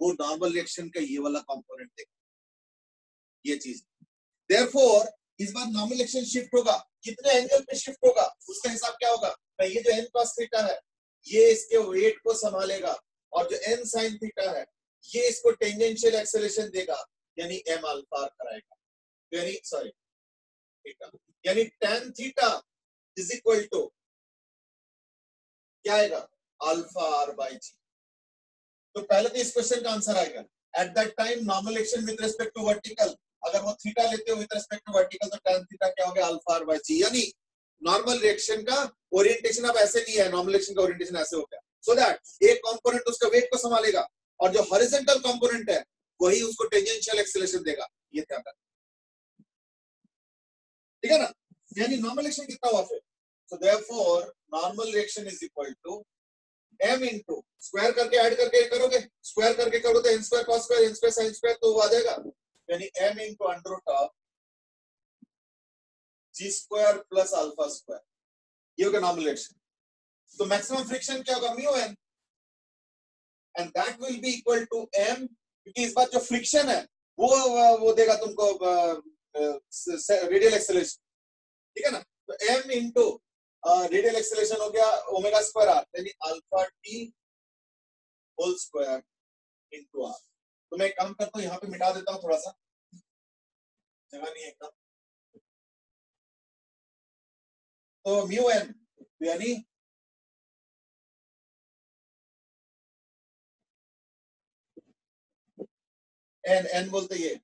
वो नॉर्मल रिएक्शन का ये वाला कंपोनेंट देगा, ये चीज। देयरफॉर इस बार नॉर्मल रिएक्शन शिफ्ट होगा, कितने एंगल पे शिफ्ट होगा उसका हिसाब क्या होगा, ये जो n cos थीटा है ये इसके वेट को संभालेगा और जो n sin थीटा है ये इसको टेंजेंशियल एक्सेलरेशन देगा, यानी m अल्फा कराएगा, यानी सॉरी थीटा, यानी tan theta is equal to क्या आएगा, अल्फा r बाय g। तो पहले तो इस क्वेश्चन का आंसर आएगा at that time normal reaction with respect to vertical, अगर वो थीटा लेते हो विद रिस्पेक्ट टू वर्टिकल तो tan थीटा क्या हो गया, अल्फा r बाय g। यानी नॉर्मल रिएक्शन का ओरिएंटेशन अब ऐसे नहीं है, नॉर्मल रिएक्शन का ओरिएंटेशन ऐसे हो गया, सो दैट एक कंपोनेंट उसका वेट को संभालेगा और जो हॉरिजॉन्टल कंपोनेंट है वही उसको टेंजेंशियल एक्सेलरेशन देगा, ये ध्यान रखना, ठीक है ना। यानी नॉर्मल रिएक्शन कितना हुआ फिर, so therefore normal reaction is equal to m into square करके ऐड करके करोगे, स्क्वायर करके करो तो n square cos square n square sin square तो वो आ जाएगा, यानी m into under root of g square plus alpha square, ये होगा नॉर्मल रिएक्शन। तो मैक्सिमम फ्रिक्शन क्या होगा, mu n, and that will be equal to m, क्योंकि इस बार जो फ्रिक्शन है वो देगा तुमको रेडियल एक्सेलरेशन, ठीक है ना। तो m इनटू रेडियल एक्सेलरेशन हो गया ओमेगा स्क्वायर r, यानी alpha t whole square into r। तो मैं एक काम करता हूँ यहाँ पे मिटा देता हूँ, थोड़ा सा जगह नहीं है एकदम, तो म्यू n यानी n बोलते ये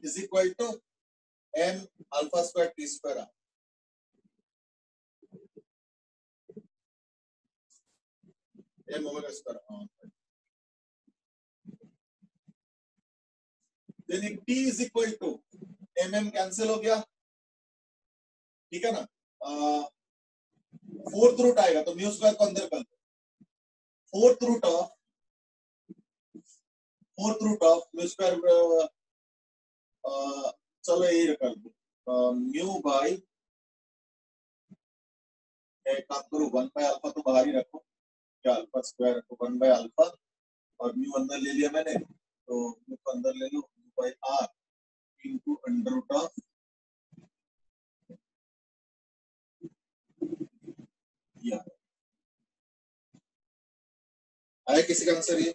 is equal to m alpha square t square r। m omega square, यानी t is equal to mm cancel हो गया, ठीक है ना, फोर्थ रूट आएगा तो म्यू स्क्वायर को अंदर कर दो, fourth root of mu square, चलो ये कर दो म्यू बाय, एक काम करो 1 बाय अल्फा तो बाहर ही रखो, क्या अल्फा स्क्वायर रखो 1 बाय अल्फा और म्यू अंदर ले लिया मैंने, तो म्यू को अंदर ले लो, mu by R into under root of आया किसी का आंसर ये,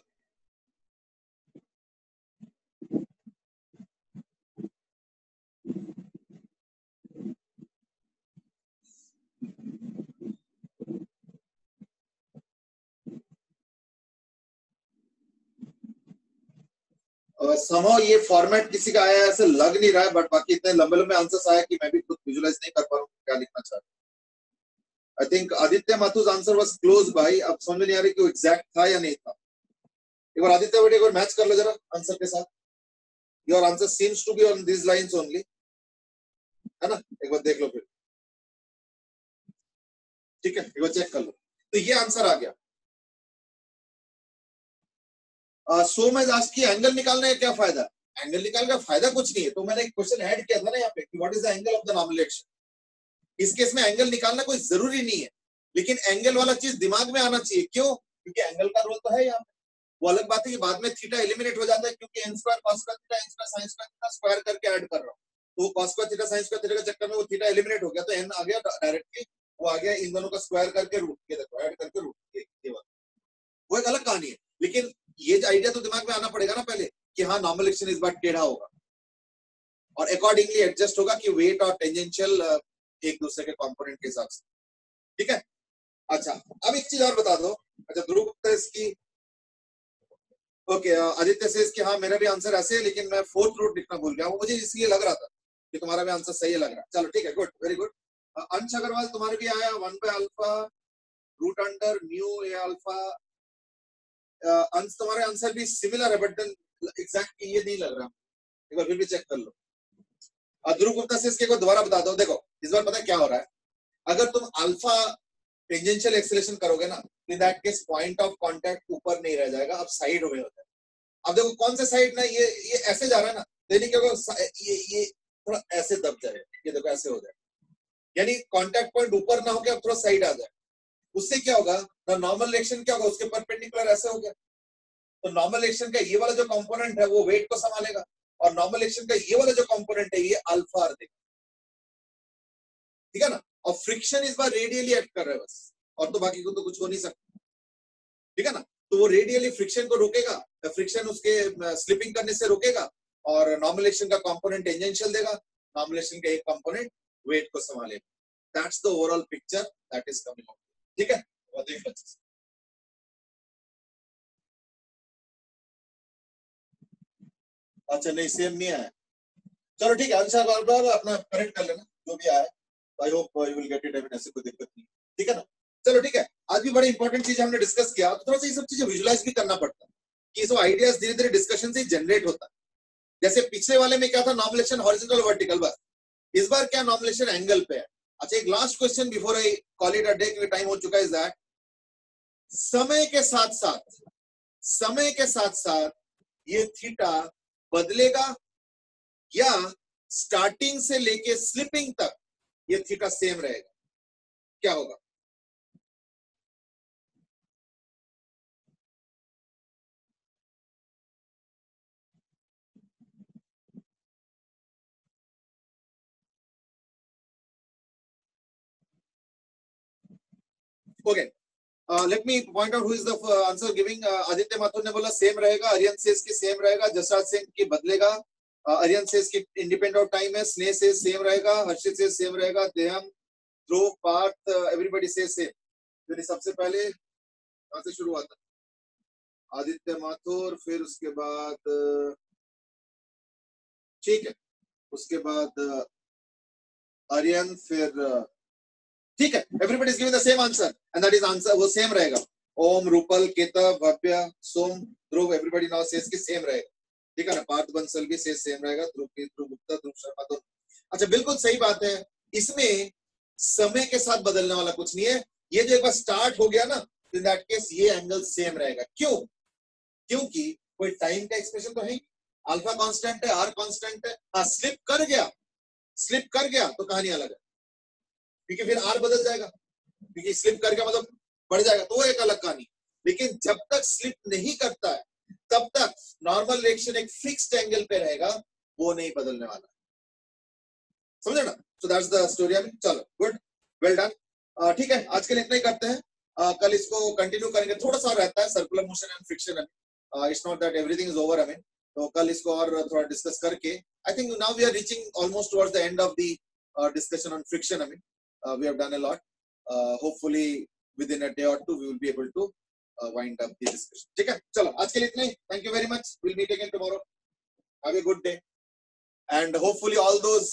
समहाउ ये फॉर्मेट किसी का आया ऐसे लग नहीं रहा है, बट बाकी इतने लंबे लंबे आंसर्स आया कि मैं भी खुद विजुलाइज नहीं कर पा रहा हूँ क्या लिखना चाह रहा। I think Aditya Mathur answer was close भाई, अब समझ में नहीं आ रही कि वो एग्जैक्ट था या नहीं था। एक बार आदित्य बेटे एक बार मैच कर लो जरा आंसर के साथ, your answer seems to be on this lines only, है ना, एक बार देख लो फिर, ठीक है, एक बार चेक कर लो। तो ये आंसर आ गया। सो मैं आज की एंगल निकालने का क्या फायदा, एंगल निकालने का फायदा कुछ नहीं है, तो मैंने एक क्वेश्चन ऐड किया था ना यहाँ पे कि what is the angle of the normal reaction. इस केस में एंगल निकालना कोई जरूरी नहीं है, लेकिन एंगल वाला चीज दिमाग में आना चाहिए, क्यों, क्योंकि एंगल का रोल तो है यहाँ पे। वो अलग बात है कि बाद में थीटा एलिमिनेट हो जाता है, क्योंकि n square cos square theta n square sin square theta square करके ऐड कर रहा हूँ, तो cos square theta sin square theta के चक्कर में वो थीटा एलिमिनेट हो गया, तो n आ गया डायरेक्टली वो आ गया इन दोनों का स्क्वायर करके रूट, ये देखो ऐड करके रूट, ये वाला वो एक अलग कहानी है। लेकिन ये आइडिया तो दिमाग में आना पड़ेगा ना पहले कि हाँ नॉर्मल एक्शन इस बार टेढ़ा होगा और अकॉर्डिंगली एडजस्ट होगा कि वेट और टेंजेंशियल एक दूसरे के कंपोनेंट के हिसाब से, ठीक है। अच्छा अब एक चीज और बता दो। अच्छा ध्रुव गुप्ता इसकी ओके, आदित्य से इसकी हाँ मेरा भी आंसर ऐसे है, लेकिन मैं फोर्थ रूट लिखना भूल गया हूँ, मुझे इसलिए लग रहा था कि तुम्हारा भी आंसर सही लग रहा है। चलो ठीक है, गुड, वेरी गुड। अंश अग्रवाल तुम्हारे भी आया 1/अल्फा root under mu A alpha. अंश तुम्हारे आंसर भी सिमिलर है, बट देन एग्जैक्ट ये नहीं लग रहा, एक बार फिर भी चेक कर लो। ध्रुव गुप्ता से इसके को दोबारा बता दो। देखो इस बार पता है क्या हो रहा है, अगर तुम अल्फा टेंजेंशियल एक्सेलरेशन करोगे ना, in that case point of contact ऊपर नहीं रह जाएगा, अब साइड में होता है। अब देखो कौन से साइड ना, ये ऐसे जा रहा है ना, तो क्या होगा, ये थोड़ा ऐसे दब जाएगा, ये देखो ऐसे हो जाए, यानी कांटेक्ट पॉइंट ऊपर ना होकर अब थोड़ा साइड आ जाए। उससे क्या होगा ना, नॉर्मल रिएक्शन क्या होगा, उसके परपेंडिकुलर ऐसे हो गया, तो नॉर्मल रिएक्शन का ये वाला जो कंपोनेंट है वो वेट को संभालेगा, और नॉर्मल रिएक्शन का ये वाला जो कंपोनेंट है ये अल्फा आर देगा, ठीक है ना। और फ्रिक्शन इस बार रेडियली एक्ट कर रहा है बस, और तो बाकी को तो कुछ हो नहीं सकता, ठीक है ना। तो वो रेडियली फ्रिक्शन को रोकेगा, फ्रिक्शन उसके स्लिपिंग करने से रोकेगा, और नॉर्मल एक्शन का कंपोनेंट टेंजेंशियल देगा, नॉर्मल एक्शन का एक कंपोनेंट वेट को संभालेगा। That's the overall picture that is coming out, ठीक है। और देख लो, अच्छा नहीं सेम नहीं आया, चलो ठीक है, अंशा बार अपना करेक्ट कर लेना जो भी आया, I hope you will get it, ऐसे कोई दिक्कत नहीं, ठीक है ना। चलो ठीक है, आज भी बड़ी इंपॉर्टेंट चीज हमने डिस्कस किया, तो थोड़ा सा ये सब चीजें विजुलाइज भी करना पड़ता है कि सब आइडियाज धीरे धीरे डिस्कशन से जनरेट होता है। जैसे पिछले वाले में क्या था, नॉर्मलेशन हॉरिजॉन्टल वर्टिकल, बस इस बार क्या नॉर्मलेशन एंगल पे है। अच्छा एक last question before I call it a day, क्योंकि टाइम हो चुका है, इज दैट समय के साथ साथ ये थीटा बदलेगा या स्टार्टिंग से लेके स्लिपिंग तक ये थीटा सेम रहेगा, क्या होगा? Okay, let me point out who is the answer giving. Aditya Mathur ने बोला सेम रहेगा, आर्यन सेज की सेम रहेगा, जसराज सिंह की बदलेगा, आर्यन सेज की इंडिपेंडेंट ऑफ टाइम है, स्नेह सेज सेम रहेगा, हर्षित सेज सेम रहेगा, देहम ध्रुव पार्थ एवरीबॉडी सेज सेम। तो सबसे पहले कहां से शुरू हुआ था? आदित्य माथुर, फिर उसके बाद ठीक है, उसके बाद आर्यन, फिर ठीक है, everybody is giving the same answer and that is answer वो सेम रहेगा। ओम, रूपल, केतव, भव्य, सोम, ध्रुव, एवरीबॉडी नाउ सेज की सेम रहेगा, ठीक है ना। पार्थ बंसल भी सेम रहेगा, ध्रुव गुप्ता, ध्रुव शर्मा दोनों। अच्छा बिल्कुल सही बात है, इसमें समय के साथ बदलने वाला कुछ नहीं है, ये जो एक बार स्टार्ट हो गया ना, इन दैट केस ये एंगल सेम रहेगा। क्यों? क्योंकि कोई टाइम का एक्सप्रेशन तो है, अल्फा कांस्टेंट है, आर कांस्टेंट है। हाँ स्लिप कर गया तो कहानी अलग है, क्योंकि फिर आर बदल जाएगा, क्योंकि स्लिप करके मतलब बढ़ जाएगा, तो वो एक अलग कहानी। लेकिन जब तक स्लिप नहीं करता है तब तक नॉर्मल रिएक्शन एक फिक्स्ड एंगल पे रहेगा, वो नहीं बदलने वाला, समझे ना। So that's the story. चलो गुड, वेल डन, ठीक है, आज के लिए इतना ही करते हैं, कल इसको कंटिन्यू करेंगे, थोड़ा सा रहता है circular motion and friction, it's not that everything is over, I mean. तो कल इसको और थोड़ा डिस्कस करके, I think now we are reaching almost towards the end of the discussion on friction, I mean we have done a lot. Hopefully within a day or two we will be able to wind up the discussion. ठीक है, चलो आज के लिए इतना ही, thank you very much, we'll meet again tomorrow, have a good day, and hopefully all those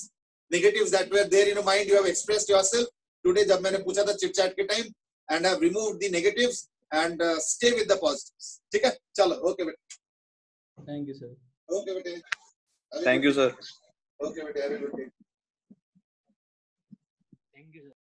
negatives that were there in your mind you have expressed yourself today जब मैंने पूछा था chit chat के time, and have removed the negatives and stay with the positives, ठीक है। चलो okay बेटे,
thank you sir,
okay बेटे,
thank you sir,
okay बेटे, have a good day.